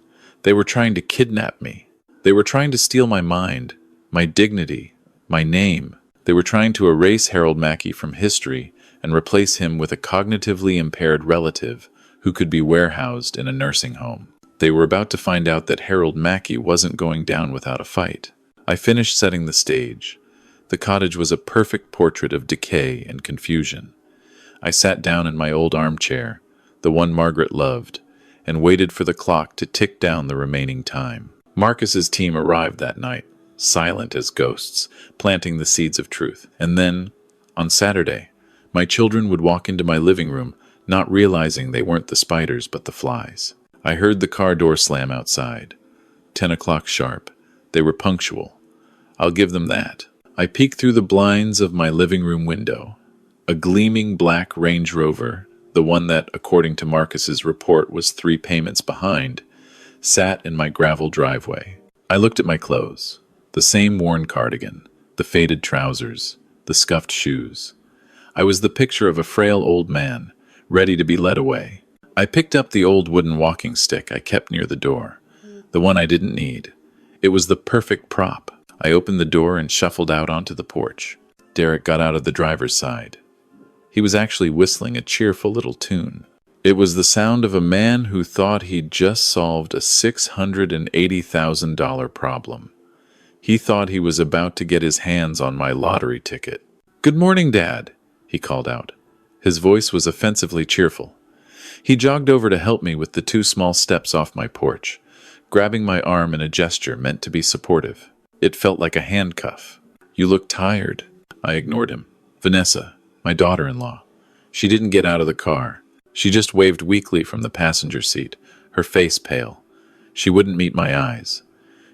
They were trying to kidnap me. They were trying to steal my mind, my dignity, my name. They were trying to erase Harold Mackey from history and replace him with a cognitively impaired relative who could be warehoused in a nursing home. They were about to find out that Harold Mackey wasn't going down without a fight. I finished setting the stage. The cottage was a perfect portrait of decay and confusion. I sat down in my old armchair, the one Margaret loved, and waited for the clock to tick down the remaining time. Marcus's team arrived that night, silent as ghosts, planting the seeds of truth. And then, on Saturday, my children would walk into my living room, not realizing they weren't the spiders but the flies. I heard the car door slam outside. 10 o'clock sharp. They were punctual. I'll give them that. I peeked through the blinds of my living room window. A gleaming black Range Rover, the one that, according to Marcus's report, was 3 payments behind, sat in my gravel driveway. I looked at my clothes. The same worn cardigan, the faded trousers, the scuffed shoes. I was the picture of a frail old man, ready to be led away. I picked up the old wooden walking stick I kept near the door, the one I didn't need. It was the perfect prop. I opened the door and shuffled out onto the porch. Derek got out of the driver's side. He was actually whistling a cheerful little tune. It was the sound of a man who thought he'd just solved a $680,000 problem. He thought he was about to get his hands on my lottery ticket. "Good morning, Dad," he called out. His voice was offensively cheerful. He jogged over to help me with the 2 small steps off my porch, grabbing my arm in a gesture meant to be supportive. It felt like a handcuff. "You look tired." I ignored him. "Vanessa, my daughter-in-law. She didn't get out of the car. She just waved weakly from the passenger seat, her face pale. She wouldn't meet my eyes.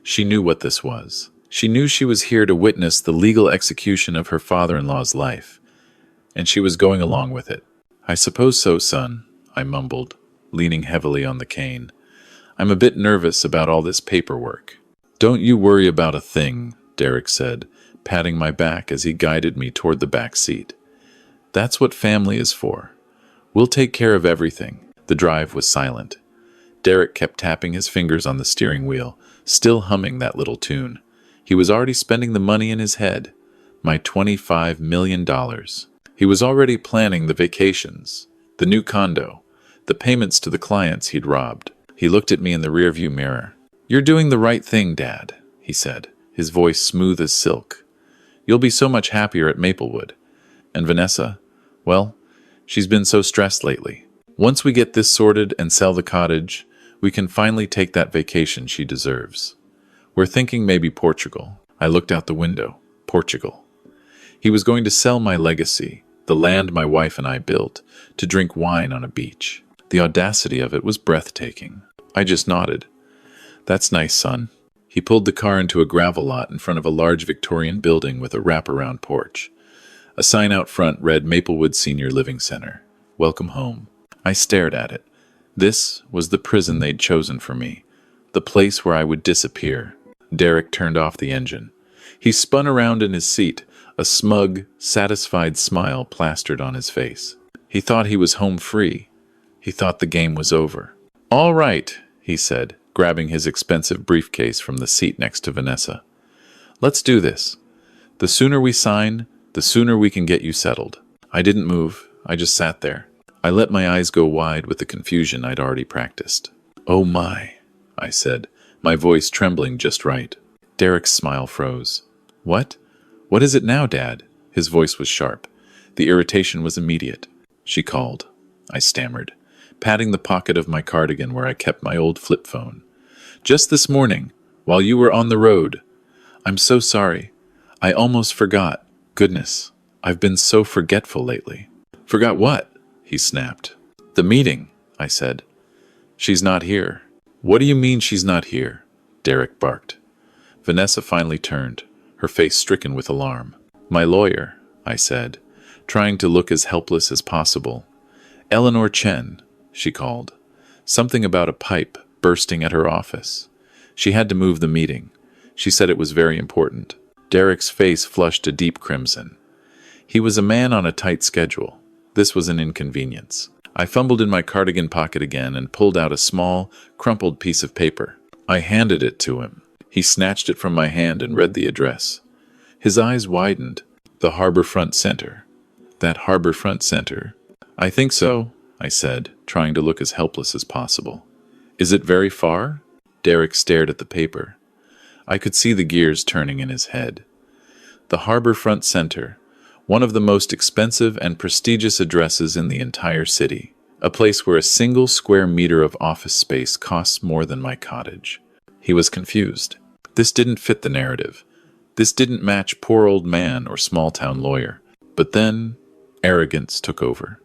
She knew what this was. She knew she was here to witness the legal execution of her father-in-law's life, and she was going along with it." "I suppose so, son," I mumbled, leaning heavily on the cane. "I'm a bit nervous about all this paperwork." "Don't you worry about a thing," Derek said, patting my back as he guided me toward the back seat. "That's what family is for. We'll take care of everything." The drive was silent. Derek kept tapping his fingers on the steering wheel, still humming that little tune. He was already spending the money in his head, my $25 million. He was already planning the vacations, the new condo, the payments to the clients he'd robbed. He looked at me in the rearview mirror. "You're doing the right thing, Dad," he said, his voice smooth as silk. "You'll be so much happier at Maplewood. And Vanessa, well, she's been so stressed lately. Once we get this sorted and sell the cottage, we can finally take that vacation she deserves. We're thinking maybe Portugal." I looked out the window. Portugal. He was going to sell my legacy, the land my wife and I built, to drink wine on a beach. The audacity of it was breathtaking. I just nodded. "That's nice, son." He pulled the car into a gravel lot in front of a large Victorian building with a wraparound porch. A sign out front read Maplewood Senior Living Center. Welcome home. I stared at it. This was the prison they'd chosen for me, the place where I would disappear. Derek turned off the engine. He spun around in his seat, a smug, satisfied smile plastered on his face. He thought he was home free. He thought the game was over. "All right," he said, grabbing his expensive briefcase from the seat next to Vanessa. "Let's do this. The sooner we sign, the sooner we can get you settled." I didn't move. I just sat there. I let my eyes go wide with the confusion I'd already practiced. "Oh my," I said, my voice trembling just right. Derek's smile froze. "What? What is it now, Dad?" His voice was sharp. The irritation was immediate. "She called," I stammered, patting the pocket of my cardigan where I kept my old flip phone. "Just this morning, while you were on the road. I'm so sorry. I almost forgot. Goodness, I've been so forgetful lately." "Forgot what?" he snapped. "The meeting," I said. "She's not here." "What do you mean she's not here?" Derek barked. Vanessa finally turned, her face stricken with alarm. "My lawyer," I said, trying to look as helpless as possible. "Eleanor Chen," she called. Something about a pipe bursting at her office. She had to move the meeting. She said it was very important. Derek's face flushed a deep crimson. He was a man on a tight schedule. This was an inconvenience. I fumbled in my cardigan pocket again and pulled out a small, crumpled piece of paper. I handed it to him. He snatched it from my hand and read the address. His eyes widened. "The Harborfront Center." "That Harborfront Center?" "I think so," I said, trying to look as helpless as possible. "Is it very far?" Derek stared at the paper. I could see the gears turning in his head. The Harborfront Center, one of the most expensive and prestigious addresses in the entire city. A place where a single square meter of office space costs more than my cottage. He was confused. This didn't fit the narrative. This didn't match poor old man or small-town lawyer. But then, arrogance took over.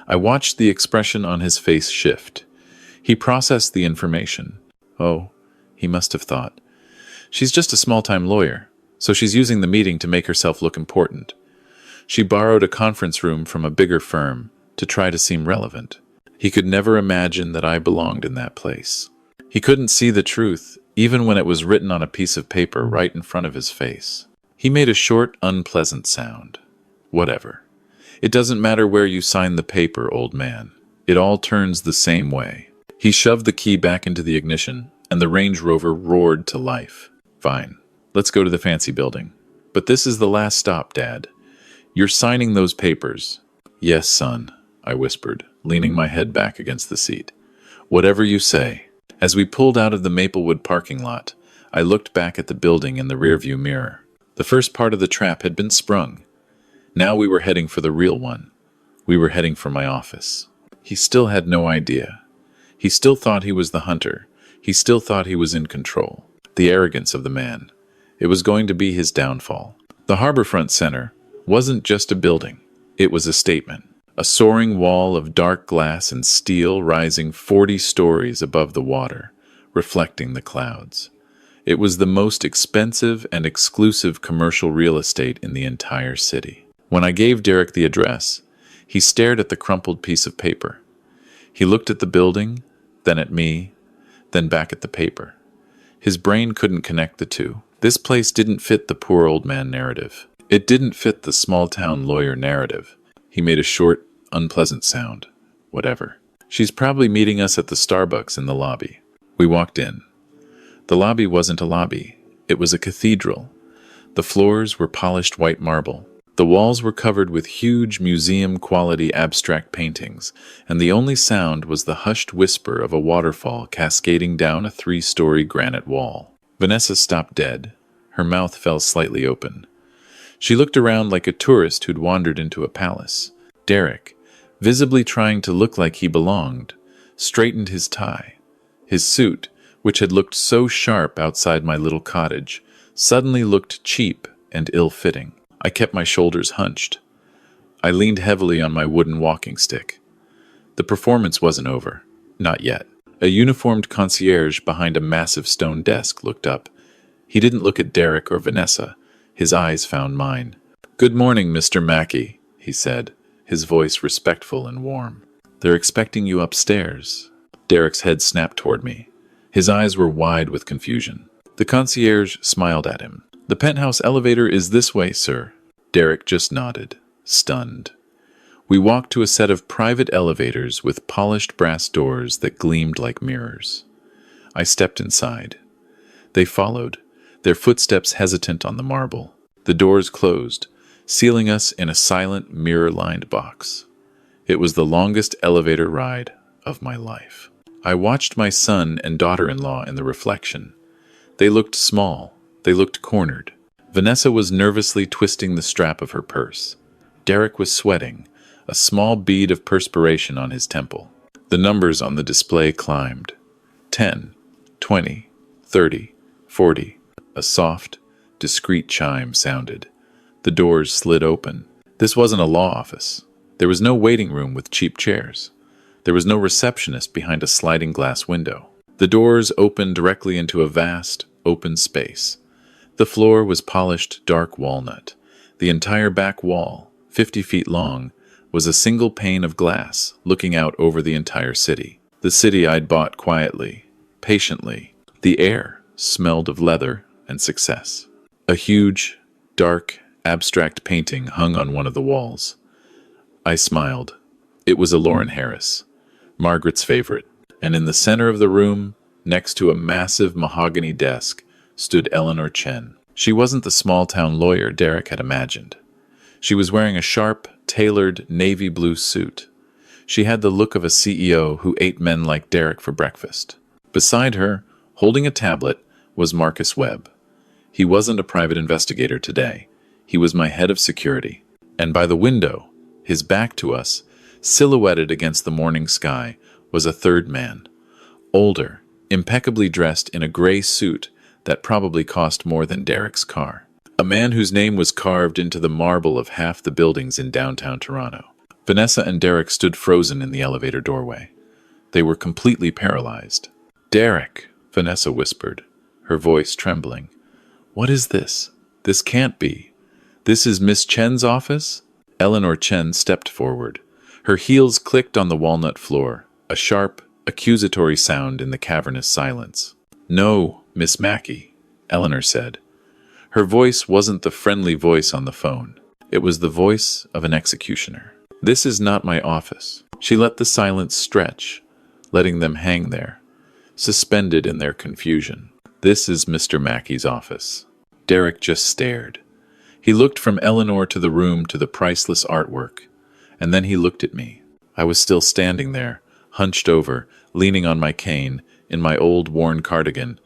I watched the expression on his face shift. He processed the information. Oh, he must have thought. She's just a small-time lawyer, so she's using the meeting to make herself look important. She borrowed a conference room from a bigger firm to try to seem relevant. He could never imagine that I belonged in that place. He couldn't see the truth, even when it was written on a piece of paper right in front of his face. He made a short, unpleasant sound. Whatever. It doesn't matter where you sign the paper, old man. It all turns the same way. He shoved the key back into the ignition, and the Range Rover roared to life. Fine. Let's go to the fancy building. But this is the last stop, Dad. You're signing those papers. Yes, son, I whispered, leaning my head back against the seat. Whatever you say. As we pulled out of the Maplewood parking lot, I looked back at the building in the rearview mirror. The first part of the trap had been sprung. Now we were heading for the real one. We were heading for my office. He still had no idea. He still thought he was the hunter. He still thought he was in control. The arrogance of the man. It was going to be his downfall. The Harborfront Center wasn't just a building. It was a statement. A soaring wall of dark glass and steel rising 40 stories above the water, reflecting the clouds. It was the most expensive and exclusive commercial real estate in the entire city. When I gave Derek the address, he stared at the crumpled piece of paper. He looked at the building, then at me, then back at the paper. His brain couldn't connect the two. This place didn't fit the poor old man narrative. It didn't fit the small-town lawyer narrative. He made a short, unpleasant sound. Whatever. She's probably meeting us at the Starbucks in the lobby. We walked in. The lobby wasn't a lobby. It was a cathedral. The floors were polished white marble. The walls were covered with huge museum-quality abstract paintings, and the only sound was the hushed whisper of a waterfall cascading down a 3-story granite wall. Vanessa stopped dead. Her mouth fell slightly open. She looked around like a tourist who'd wandered into a palace. Derek, visibly trying to look like he belonged, straightened his tie. His suit, which had looked so sharp outside my little cottage, suddenly looked cheap and ill-fitting. I kept my shoulders hunched. I leaned heavily on my wooden walking stick. The performance wasn't over. Not yet. A uniformed concierge behind a massive stone desk looked up. He didn't look at Derek or Vanessa. His eyes found mine. "Good morning, Mr. Mackey," he said, his voice respectful and warm. "They're expecting you upstairs." Derek's head snapped toward me. His eyes were wide with confusion. The concierge smiled at him. "The penthouse elevator is this way, sir." Derek just nodded, stunned. We walked to a set of private elevators with polished brass doors that gleamed like mirrors. I stepped inside. They followed, their footsteps hesitant on the marble. The doors closed, sealing us in a silent, mirror-lined box. It was the longest elevator ride of my life. I watched my son and daughter-in-law in the reflection. They looked small. They looked cornered. Vanessa was nervously twisting the strap of her purse. Derek was sweating, a small bead of perspiration on his temple. The numbers on the display climbed. 10, 20, 30, 40. A soft, discreet chime sounded. The doors slid open. This wasn't a law office. There was no waiting room with cheap chairs. There was no receptionist behind a sliding glass window. The doors opened directly into a vast, open space. The floor was polished dark walnut. The entire back wall, 50 feet long, was a single pane of glass looking out over the entire city. The city I'd bought quietly, patiently. The air smelled of leather and success. A huge, dark, abstract painting hung on one of the walls. I smiled. It was a Lauren Harris, Margaret's favorite. And in the center of the room, next to a massive mahogany desk, stood Eleanor Chen. She wasn't the small-town lawyer Derek had imagined. She was wearing a sharp, tailored navy blue suit. She had the look of a CEO who ate men like Derek for breakfast. Beside her, holding a tablet, was Marcus Webb. He wasn't a private investigator today. He was my head of security. And by the window, his back to us, Silhouetted against the morning sky was a third man, older, impeccably dressed in a gray suit that probably cost more than Derek's car. A man whose name was carved into the marble of half the buildings in downtown Toronto. Vanessa and Derek stood frozen in the elevator doorway. They were completely paralyzed. "Derek," Vanessa whispered, her voice trembling. "What is this? This can't be. This is Miss Chen's office?" Eleanor Chen stepped forward. Her heels clicked on the walnut floor, a sharp, accusatory sound in the cavernous silence. "No, Miss Mackey," Eleanor said. Her voice wasn't the friendly voice on the phone. It was the voice of an executioner. "This is not my office." She let the silence stretch, letting them hang there, suspended in their confusion. "This is Mr. Mackey's office." Derek just stared. He looked from Eleanor to the room to the priceless artwork, and then he looked at me. I was still standing there, hunched over, leaning on my cane, in my old worn cardigan.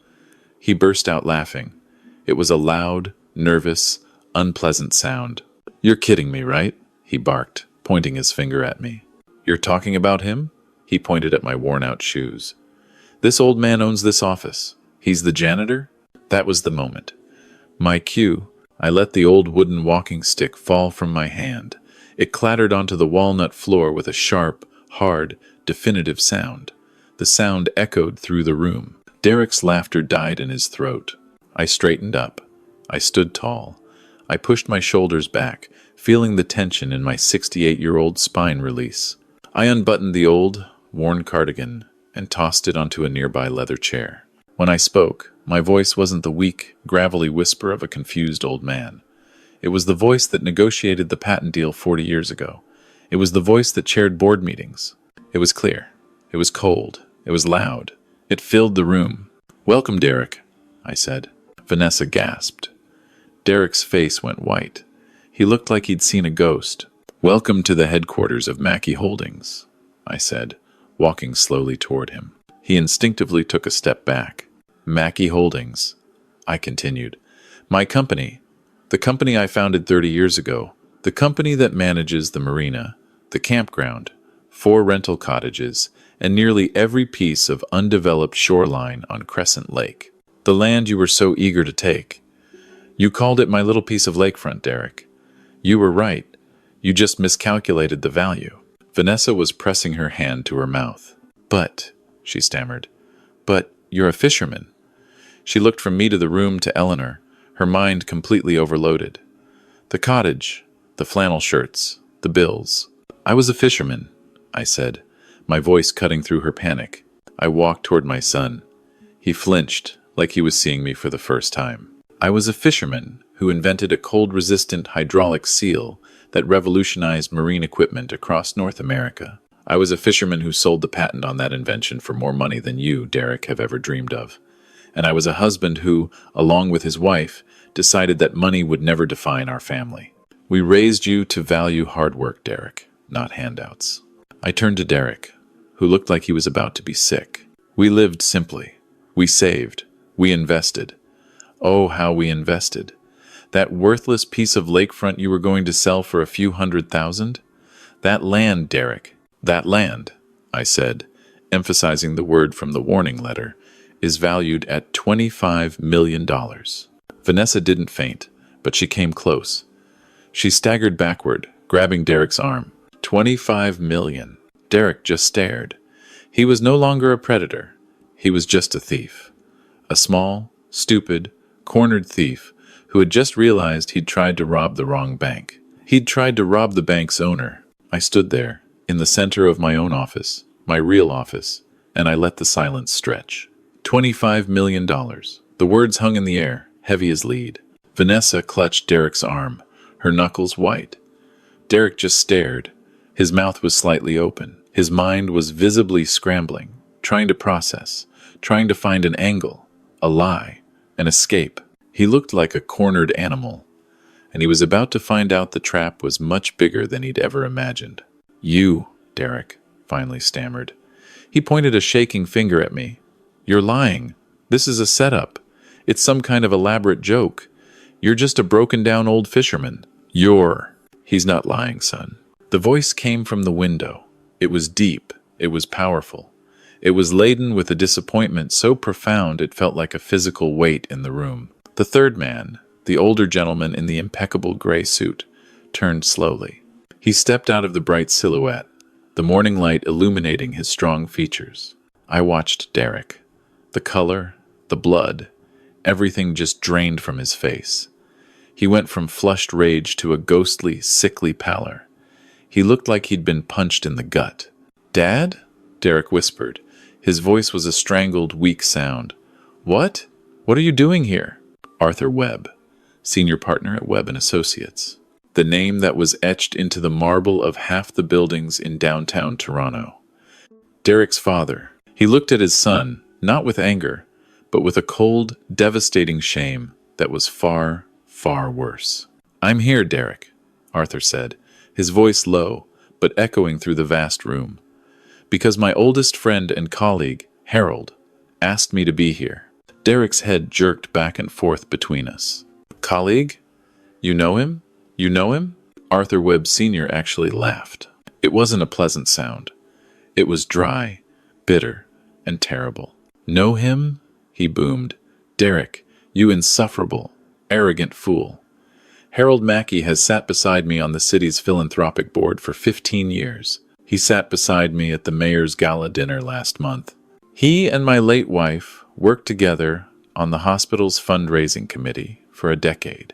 He burst out laughing. It was a loud, nervous, unpleasant sound. "You're kidding me, right?" he barked, pointing his finger at me. "You're talking about him?" He pointed at my worn-out shoes. "This old man owns this office. He's the janitor?" That was the moment. My cue. I let the old wooden walking stick fall from my hand. It clattered onto the walnut floor with a sharp, hard, definitive sound. The sound echoed through the room. Derek's laughter died in his throat. I straightened up. I stood tall. I pushed my shoulders back, feeling the tension in my 68-year-old spine release. I unbuttoned the old, worn cardigan and tossed it onto a nearby leather chair. When I spoke, my voice wasn't the weak, gravelly whisper of a confused old man. It was the voice that negotiated the patent deal 40 years ago. It was the voice that chaired board meetings. It was clear. It was cold. It was loud. It filled the room. "Welcome, Derek," I said. Vanessa gasped. Derek's face went white. He looked like he'd seen a ghost. "Welcome to the headquarters of Mackey Holdings," I said, walking slowly toward him. He instinctively took a step back. "Mackey Holdings," I continued. "My company. The company I founded 30 years ago. The company that manages the marina, the campground, 4 rental cottages, and nearly every piece of undeveloped shoreline on Crescent Lake. The land you were so eager to take. You called it my little piece of lakefront, Derek. You were right. You just miscalculated the value." Vanessa was pressing her hand to her mouth. "But," she stammered, "but you're a fisherman." She looked from me to the room to Eleanor, her mind completely overloaded. "The cottage, the flannel shirts, the bills. I was a fisherman," I said, my voice cutting through her panic. I walked toward my son. He flinched, like he was seeing me for the first time. "I was a fisherman who invented a cold-resistant hydraulic seal that revolutionized marine equipment across North America. I was a fisherman who sold the patent on that invention for more money than you, Derek, have ever dreamed of. And I was a husband who, along with his wife, decided that money would never define our family. We raised you to value hard work, Derek, not handouts." I turned to Derek, who looked like he was about to be sick. "We lived simply. We saved. We invested. Oh, how we invested. That worthless piece of lakefront you were going to sell for a few $100,000? That land, Derek, that land," I said, emphasizing the word from the warning letter, "is valued at $25 million. Vanessa didn't faint, but she came close. She staggered backward, grabbing Derek's arm. $25 million. Derek just stared. He was no longer a predator. He was just a thief. A small, stupid, cornered thief who had just realized he'd tried to rob the wrong bank. He'd tried to rob the bank's owner. I stood there, in the center of my own office, my real office, and I let the silence stretch. $25 million. The words hung in the air, heavy as lead. Vanessa clutched Derek's arm, her knuckles white. Derek just stared. His mouth was slightly open. His mind was visibly scrambling, trying to process, trying to find an angle, a lie, an escape. He looked like a cornered animal, and he was about to find out the trap was much bigger than he'd ever imagined. "You," Derek finally stammered. He pointed a shaking finger at me. "You're lying. This is a setup. It's some kind of elaborate joke. You're just a broken-down old fisherman." "You're." "He's not lying, son. The voice came from the window. It was deep. It was powerful. It was laden with a disappointment so profound it felt like a physical weight in the room. The third man, the older gentleman in the impeccable gray suit, turned slowly. He stepped out of the bright silhouette, the morning light illuminating his strong features. I watched Derek. The color, the blood, everything just drained from his face. He went from flushed rage to a ghostly, sickly pallor. He looked like he'd been punched in the gut. "Dad?" Derek whispered. His voice was a strangled, weak sound. "What? What are you doing here?" Arthur Webb, senior partner at Webb & Associates. The name that was etched into the marble of half the buildings in downtown Toronto. Derek's father. He looked at his son, not with anger, but with a cold, devastating shame that was far, far worse. "I'm here, Derek," Arthur said, his voice low, but echoing through the vast room. "Because my oldest friend and colleague, Harold, asked me to be here." Derek's head jerked back and forth between us. "Colleague? You know him? You know him?" Arthur Webb Sr. actually laughed. It wasn't a pleasant sound. It was dry, bitter, and terrible. "Know him?" he boomed. "Derek, you insufferable, arrogant fool. Harold Mackey has sat beside me on the city's philanthropic board for 15 years. He sat beside me at the mayor's gala dinner last month. He and my late wife worked together on the hospital's fundraising committee for a decade.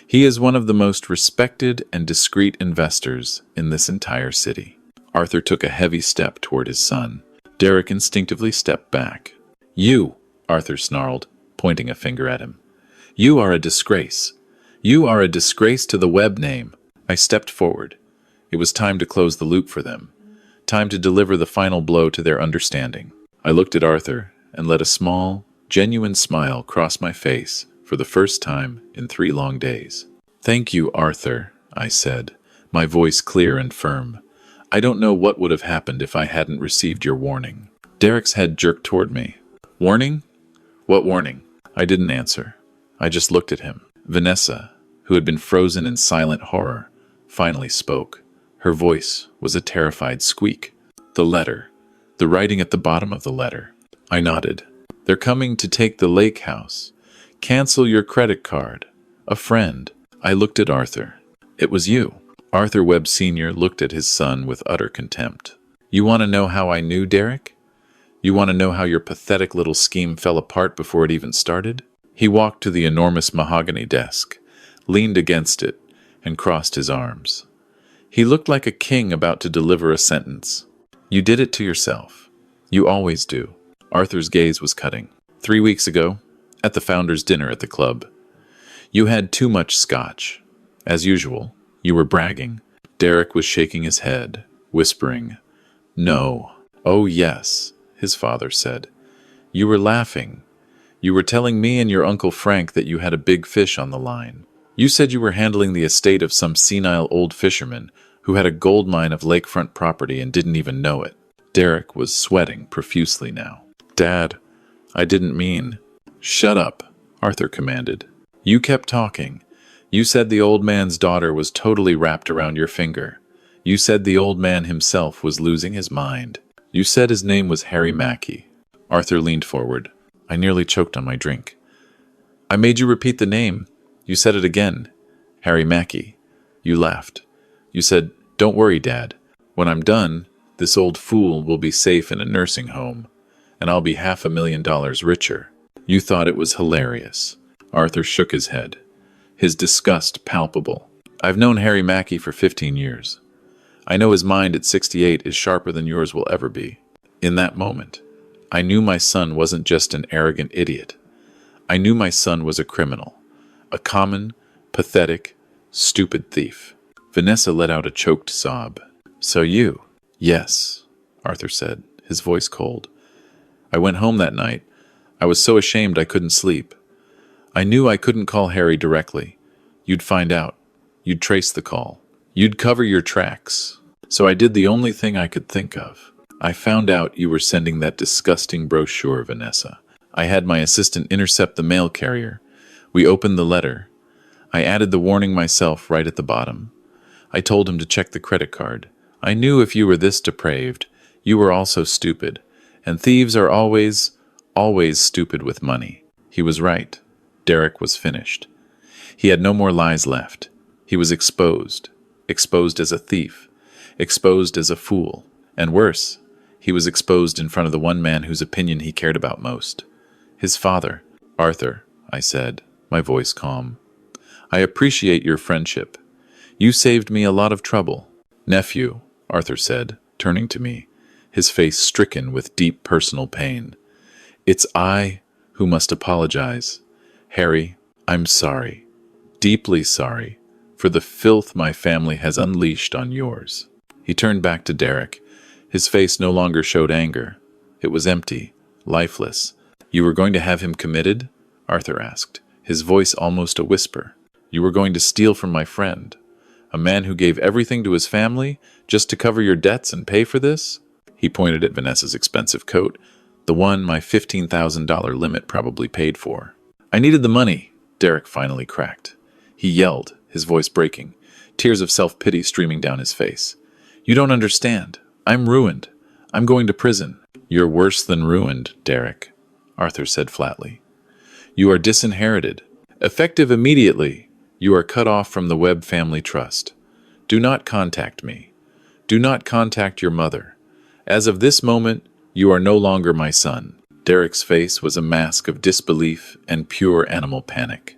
He is one of the most respected and discreet investors in this entire city." Arthur took a heavy step toward his son. Derek instinctively stepped back. "You," Arthur snarled, pointing a finger at him. "You are a disgrace. You are a disgrace to the Webb name." I stepped forward. It was time to close the loop for them. Time to deliver the final blow to their understanding. I looked at Arthur and let a small, genuine smile cross my face for the first time in 3 long days. "Thank you, Arthur," I said, my voice clear and firm. "I don't know what would have happened if I hadn't received your warning." Derek's head jerked toward me. "Warning? What warning?" I didn't answer. I just looked at him. Vanessa, who had been frozen in silent horror, finally spoke. Her voice was a terrified squeak. "The letter. The writing at the bottom of the letter." I nodded. "They're coming to take the lake house. Cancel your credit card. A friend." I looked at Arthur. "It was you." Arthur Webb Sr. looked at his son with utter contempt. "You want to know how I knew, Derek? You want to know how your pathetic little scheme fell apart before it even started?" He walked to the enormous mahogany desk, leaned against it, and crossed his arms. He looked like a king about to deliver a sentence. "You did it to yourself. You always do." Arthur's gaze was cutting. 3 weeks ago, at the founders' dinner at the club, you had too much scotch. As usual, you were bragging. Derek was shaking his head, whispering, "No." "Oh, yes," his father said. "You were laughing. You were telling me and your Uncle Frank that you had a big fish on the line. You said you were handling the estate of some senile old fisherman who had a gold mine of lakefront property and didn't even know it." Derek was sweating profusely now. "Dad, I didn't mean—" "Shut up," Arthur commanded. "You kept talking. You said the old man's daughter was totally wrapped around your finger. You said the old man himself was losing his mind. You said his name was Harry Mackey." Arthur leaned forward. I nearly choked on my drink. "I made you repeat the name. You said it again. Harry Mackey. You laughed. You said, 'Don't worry, Dad. When I'm done, this old fool will be safe in a nursing home, and I'll be $500,000 richer.' You thought it was hilarious." Arthur shook his head, his disgust palpable. "I've known Harry Mackey for 15 years. I know his mind at 68 is sharper than yours will ever be. In that moment, I knew my son wasn't just an arrogant idiot. I knew my son was a criminal, a common, pathetic, stupid thief." Vanessa let out a choked sob. "So you—" "Yes," Arthur said, his voice cold. "I went home that night. I was so ashamed I couldn't sleep. I knew I couldn't call Harry directly. You'd find out. You'd trace the call. You'd cover your tracks. So I did the only thing I could think of. I found out you were sending that disgusting brochure, Vanessa. I had my assistant intercept the mail carrier. We opened the letter. I added the warning myself right at the bottom. I told him to check the credit card. I knew if you were this depraved, you were also stupid. And thieves are always, always stupid with money. He was right. Derek was finished. He had no more lies left. He was exposed. Exposed as a thief. Exposed as a fool. And worse, he was exposed in front of the one man whose opinion he cared about most. His father. Arthur, I said, my voice calm. I appreciate your friendship. You saved me a lot of trouble. Nephew, Arthur said, turning to me, his face stricken with deep personal pain. It's I who must apologize. Harry, I'm sorry, deeply sorry, for the filth my family has unleashed on yours. He turned back to Derek. His face no longer showed anger. It was empty, lifeless. You were going to have him committed? Arthur asked, his voice almost a whisper. You were going to steal from my friend, a man who gave everything to his family just to cover your debts and pay for this? He pointed at Vanessa's expensive coat, the one my $15,000 limit probably paid for. I needed the money, Derek finally cracked. He yelled, his voice breaking, tears of self-pity streaming down his face. You don't understand. I'm ruined. I'm going to prison. You're worse than ruined, Derek, Arthur said flatly. You are disinherited. Effective immediately, you are cut off from the Webb family trust. Do not contact me. Do not contact your mother. As of this moment, you are no longer my son. Derek's face was a mask of disbelief and pure animal panic.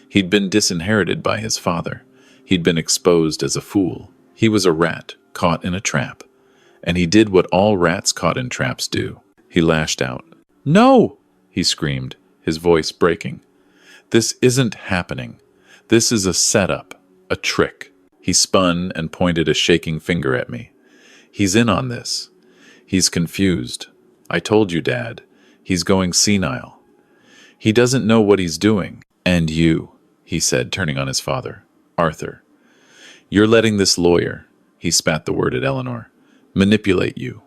He'd been disinherited by his father. He'd been exposed as a fool. He was a rat caught in a trap. And he did what all rats caught in traps do. He lashed out. No! He screamed, his voice breaking. This isn't happening. This is a setup, a trick. He spun and pointed a shaking finger at me. He's in on this. He's confused. I told you, Dad. He's going senile. He doesn't know what he's doing. And you, he said, turning on his father. Arthur. You're letting this lawyer, he spat the word at Eleanor, manipulate you.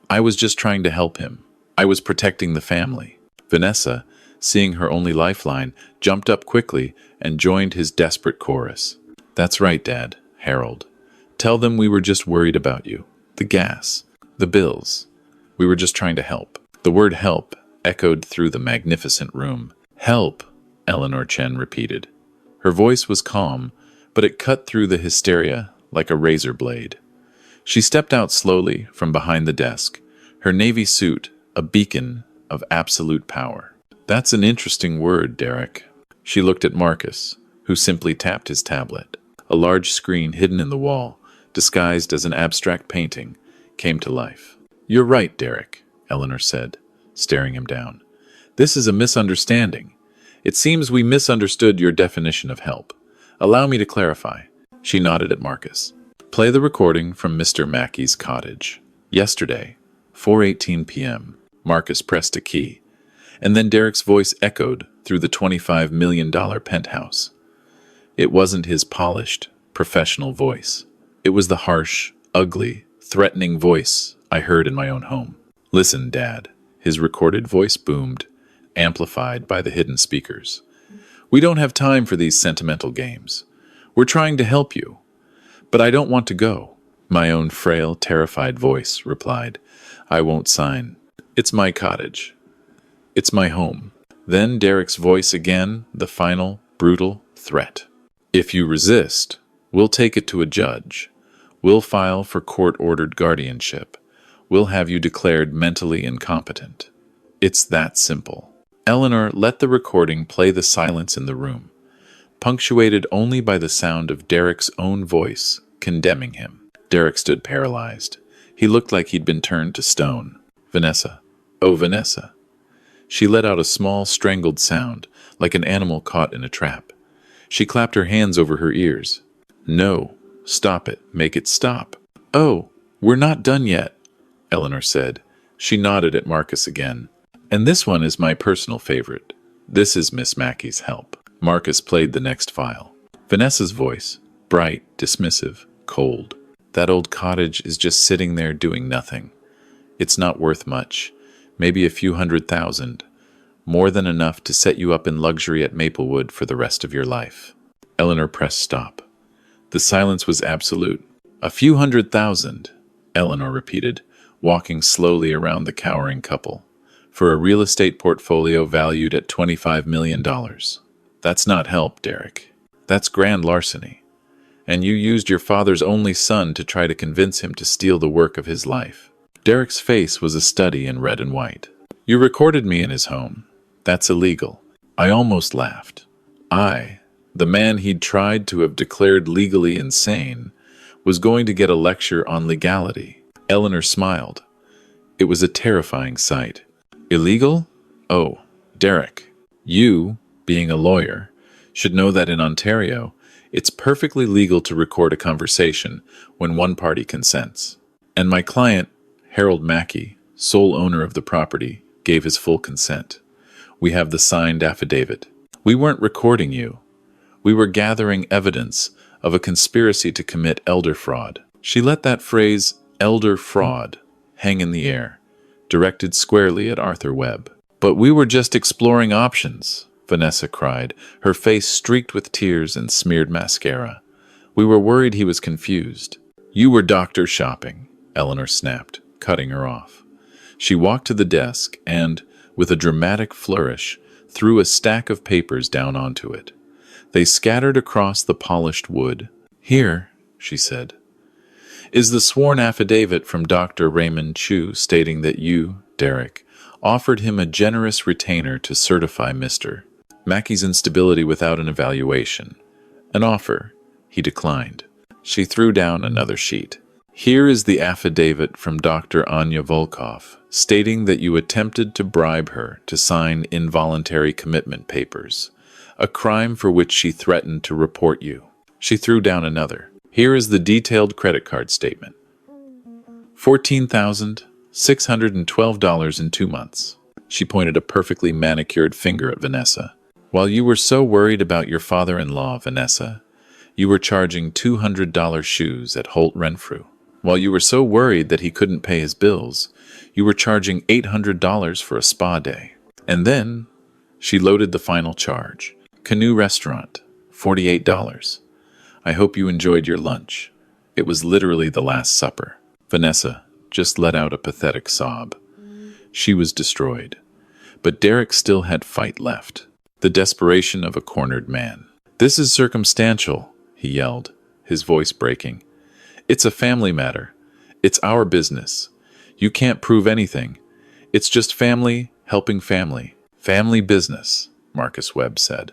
I was just trying to help him. I was protecting the family. Vanessa, seeing her only lifeline, jumped up quickly and joined his desperate chorus. That's right, Dad, Harold. Tell them we were just worried about you. The gas. The bills. We were just trying to help. The word help echoed through the magnificent room. Help, Eleanor Chen repeated. Her voice was calm, but it cut through the hysteria like a razor blade. She stepped out slowly from behind the desk, her navy suit a beacon of absolute power. That's an interesting word, Derek. She looked at Marcus, who simply tapped his tablet. A large screen hidden in the wall, disguised as an abstract painting, came to life. You're right, Derek, Eleanor said, staring him down. This is a misunderstanding. It seems we misunderstood your definition of help. Allow me to clarify. She nodded at Marcus. Play the recording from Mr. Mackey's cottage. Yesterday, 4:18 p.m. Marcus pressed a key, and then Derek's voice echoed through the $25 million penthouse. It wasn't his polished, professional voice. It was the harsh, ugly, threatening voice I heard in my own home. Listen, Dad. His recorded voice boomed, amplified by the hidden speakers. We don't have time for these sentimental games. We're trying to help you. But I don't want to go. My own frail, terrified voice replied. I won't sign. It's my cottage. It's my home. Then Derek's voice again, the final, brutal threat. If you resist, we'll take it to a judge. We'll file for court-ordered guardianship. We'll have you declared mentally incompetent. It's that simple. Eleanor let the recording play the silence in the room, punctuated only by the sound of Derek's own voice condemning him. Derek stood paralyzed. He looked like he'd been turned to stone. Vanessa. Oh, Vanessa. She let out a small, strangled sound, like an animal caught in a trap. She clapped her hands over her ears. No. Stop it. Make it stop. Oh, we're not done yet, Eleanor said. She nodded at Marcus again. And this one is my personal favorite. This is Miss Mackey's help. Marcus played the next file. Vanessa's voice, bright, dismissive, cold. That old cottage is just sitting there doing nothing. It's not worth much. Maybe a few $100,000. More than enough to set you up in luxury at Maplewood for the rest of your life. Eleanor pressed stop. The silence was absolute. "A few 100,000, Eleanor repeated, walking slowly around the cowering couple. "For a real estate portfolio valued at $25 million. That's not help, Derek. That's grand larceny. And you used your father's only son to try to convince him to steal the work of his life." Derek's face was a study in red and white. "You recorded me in his home. That's illegal." I almost laughed. I, the man he'd tried to have declared legally insane, was going to get a lecture on legality. Eleanor smiled. It was a terrifying sight. "Illegal? Oh, Derek, you, being a lawyer, should know that in Ontario, it's perfectly legal to record a conversation when one party consents. And my client, Harold Mackey, sole owner of the property, gave his full consent. We have the signed affidavit. We weren't recording you. We were gathering evidence of a conspiracy to commit elder fraud." She let that phrase, elder fraud, hang in the air, directed squarely at Arthur Webb. "But we were just exploring options," Vanessa cried, her face streaked with tears and smeared mascara. "We were worried he was confused." "You were doctor shopping," Eleanor snapped, cutting her off. She walked to the desk and, with a dramatic flourish, threw a stack of papers down onto it. They scattered across the polished wood. "Here," she said, "is the sworn affidavit from Dr. Raymond Chu stating that you, Derek, offered him a generous retainer to certify Mr. Mackey's instability without an evaluation. An offer he declined." She threw down another sheet. "Here is the affidavit from Dr. Anya Volkov, stating that you attempted to bribe her to sign involuntary commitment papers, a crime for which she threatened to report you." She threw down another. "Here is the detailed credit card statement. $14,612 in 2 months. She pointed a perfectly manicured finger at Vanessa. "While you were so worried about your father-in-law, Vanessa, you were charging $200 shoes at Holt Renfrew. While you were so worried that he couldn't pay his bills, you were charging $800 for a spa day. And then," she loaded the final charge, "Canoe Restaurant, $48. I hope you enjoyed your lunch. It was literally the Last Supper." Vanessa just let out a pathetic sob. She was destroyed. But Derek still had fight left. The desperation of a cornered man. "This is circumstantial," he yelled, his voice breaking. "It's a family matter. It's our business. You can't prove anything. It's just family helping family. Family business," Marcus Webb said.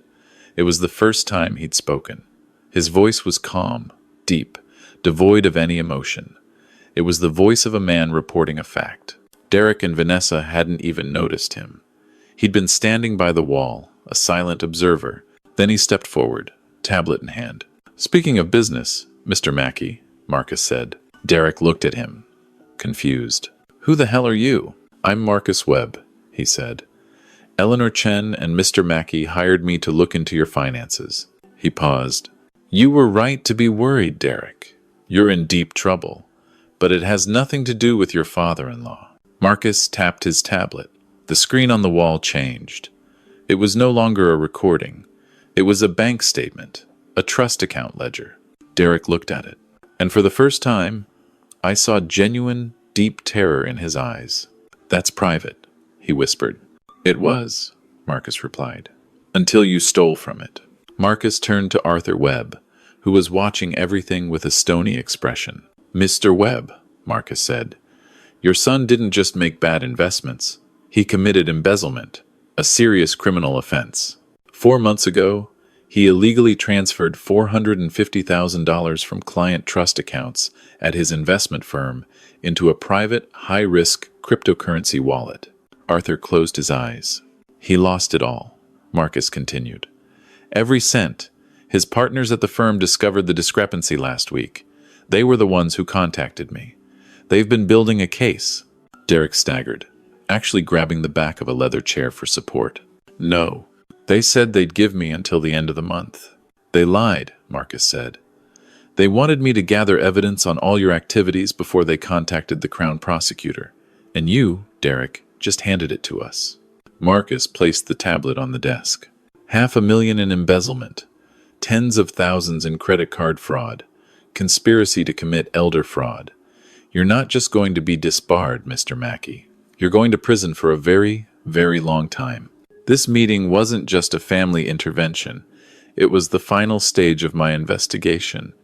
It was the first time he'd spoken. His voice was calm, deep, devoid of any emotion. It was the voice of a man reporting a fact. Derek and Vanessa hadn't even noticed him. He'd been standing by the wall, a silent observer. Then he stepped forward, tablet in hand. "Speaking of business, Mr. Mackey," Marcus said. Derek looked at him, confused. "Who the hell are you?" "I'm Marcus Webb," he said. "Eleanor Chen and Mr. Mackey hired me to look into your finances." He paused. "You were right to be worried, Derek. You're in deep trouble. But it has nothing to do with your father-in-law." Marcus tapped his tablet. The screen on the wall changed. It was no longer a recording. It was a bank statement, a trust account ledger. Derek looked at it. And for the first time, I saw genuine, deep terror in his eyes. "That's private," he whispered. "It was," Marcus replied, "until you stole from it." Marcus turned to Arthur Webb, who was watching everything with a stony expression. "Mr. Webb," Marcus said, "your son didn't just make bad investments. He committed embezzlement, a serious criminal offense. 4 months ago, he illegally transferred $450,000 from client trust accounts at his investment firm into a private, high-risk cryptocurrency wallet." Arthur closed his eyes. "He lost it all," Marcus continued. "Every cent. His partners at the firm discovered the discrepancy last week. They were the ones who contacted me. They've been building a case." Derek staggered, actually grabbing the back of a leather chair for support. "No. They said they'd give me until the end of the month." "They lied," Marcus said. "They wanted me to gather evidence on all your activities before they contacted the Crown Prosecutor. And you, Derek, just handed it to us." Marcus placed the tablet on the desk. $500,000 in embezzlement. Tens of thousands in credit card fraud. Conspiracy to commit elder fraud. You're not just going to be disbarred, Mr. Mackey. You're going to prison for a very, very long time. This meeting wasn't just a family intervention. It was the final stage of my investigation.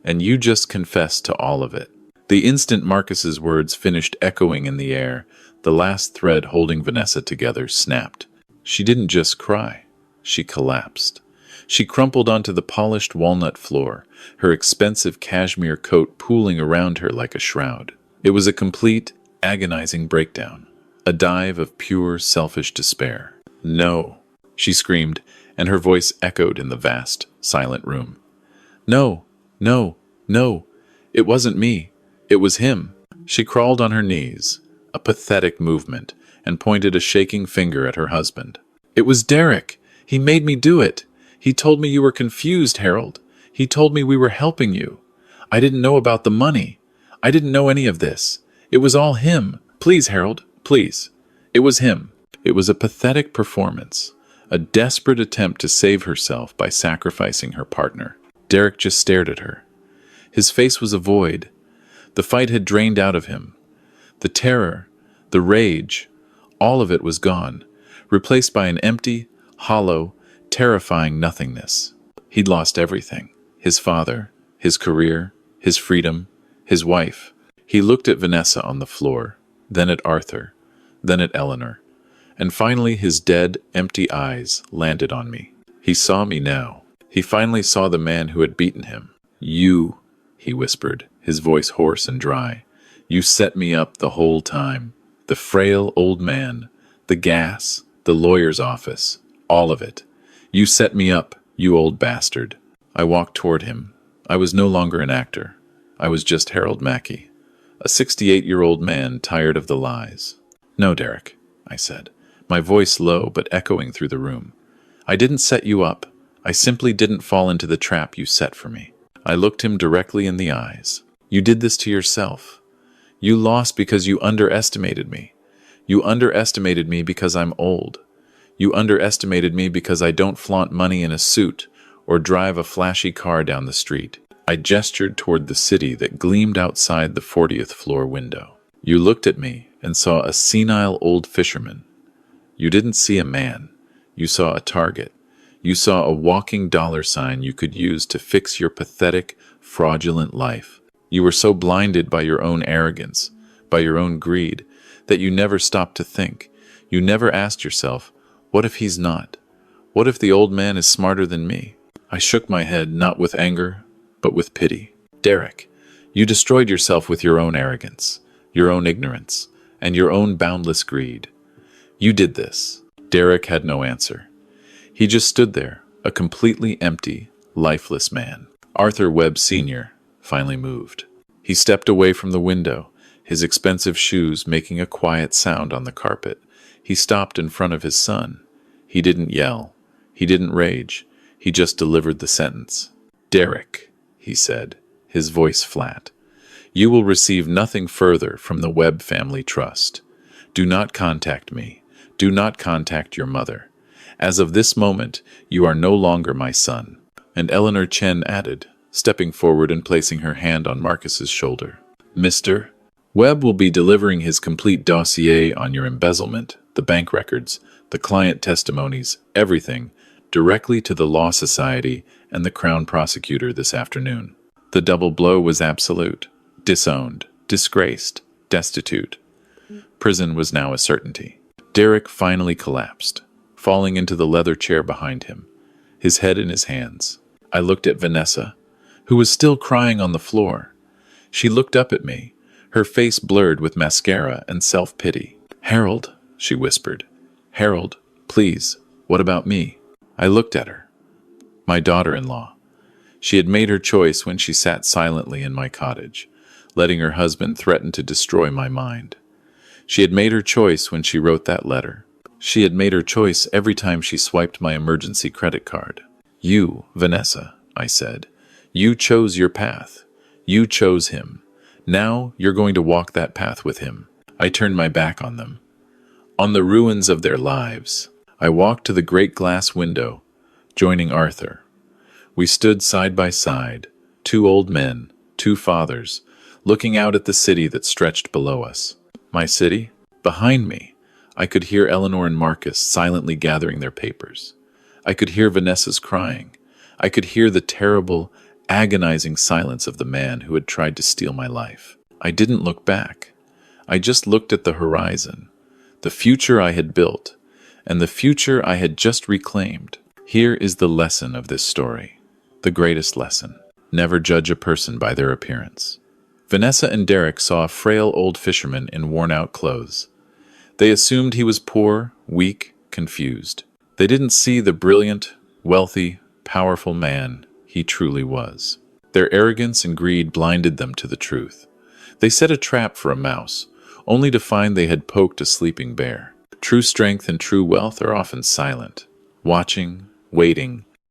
And you just confessed to all of it. The instant Marcus's words finished echoing in the air, the last thread holding Vanessa together snapped. She didn't just cry. She collapsed. She crumpled onto the polished walnut floor, her expensive cashmere coat pooling around her like a shroud. It was a complete, agonizing breakdown. A dive of pure, selfish despair. "No," she screamed, and her voice echoed in the vast, silent room. "No, no, no. It wasn't me. It was him." She crawled on her knees, a pathetic movement, and pointed a shaking finger at her husband. "It was Derek. He made me do it. He told me you were confused, Harold. He told me we were helping you. I didn't know about the money. I didn't know any of this. It was all him. Please, Harold, please. It was him." It was a pathetic performance, a desperate attempt to save herself by sacrificing her partner. Derek just stared at her. His face was a void. The fight had drained out of him. The terror, the rage, all of it was gone, replaced by an empty, hollow, terrifying nothingness. He'd lost everything. His father, his career, his freedom, his wife. He looked at Vanessa on the floor, then at Arthur, then at Eleanor, and finally his dead, empty eyes landed on me. He saw me now. He finally saw the man who had beaten him. "You," he whispered, his voice hoarse and dry. "You set me up the whole time. The frail old man, the gas, the lawyer's office, all of it. You set me up, you old bastard." I walked toward him. I was no longer an actor. I was just Harold Mackey, a 68-year-old man tired of the lies. "No, Derek," I said, my voice low but echoing through the room. "I didn't set you up. I simply didn't fall into the trap you set for me." I looked him directly in the eyes. "You did this to yourself. You lost because you underestimated me. You underestimated me because I'm old. You underestimated me because I don't flaunt money in a suit or drive a flashy car down the street." I gestured toward the city that gleamed outside the 40th floor window. "You looked at me and saw a senile old fisherman. You didn't see a man. You saw a target. You saw a walking dollar sign you could use to fix your pathetic, fraudulent life. You were so blinded by your own arrogance, by your own greed, that you never stopped to think. You never asked yourself, what if he's not? What if the old man is smarter than me?" I shook my head, not with anger, but with pity. "Derek, you destroyed yourself with your own arrogance, your own ignorance, and your own boundless greed. You did this." Derek had no answer. He just stood there, a completely empty, lifeless man. Arthur Webb Sr. finally moved. He stepped away from the window, his expensive shoes making a quiet sound on the carpet. He stopped in front of his son. He didn't yell. He didn't rage. He just delivered the sentence. "Derek," he said, his voice flat, "you will receive nothing further from the Webb Family Trust. Do not contact me. Do not contact your mother. As of this moment, you are no longer my son." And Eleanor Chen added, stepping forward and placing her hand on Marcus's shoulder. "Mr. Webb will be delivering his complete dossier on your embezzlement, the bank records, the client testimonies, everything, directly to the Law Society and the Crown Prosecutor this afternoon." The double blow was absolute. Disowned, disgraced, destitute. Prison was now a certainty. Derek finally collapsed, falling into the leather chair behind him, his head in his hands. I looked at Vanessa, who was still crying on the floor. She looked up at me, her face blurred with mascara and self-pity. "Harold," she whispered. "Harold, please, what about me?" I looked at her. My daughter-in-law. She had made her choice when she sat silently in my cottage, letting her husband threaten to destroy my mind. She had made her choice when she wrote that letter. She had made her choice every time she swiped my emergency credit card. "You, Vanessa," I said. "You chose your path. You chose him. Now you're going to walk that path with him." I turned my back on them, on the ruins of their lives. I walked to the great glass window, joining Arthur. We stood side by side, Two old men, two fathers, looking out at the city that stretched below us. My city? Behind me, I could hear Eleanor and Marcus silently gathering their papers. I could hear Vanessa's crying. I could hear the terrible, agonizing silence of the man who had tried to steal my life. I didn't look back. I just looked at the horizon, the future I had built, and the future I had just reclaimed. Here is the lesson of this story, the greatest lesson. Never judge a person by their appearance. Vanessa and Derek saw a frail old fisherman in worn-out clothes. They assumed he was poor, weak, confused. They didn't see the brilliant, wealthy, powerful man he truly was. Their arrogance and greed blinded them to the truth. They set a trap for a mouse, only to find they had poked a sleeping bear. True strength and true wealth are often silent, watching, waiting,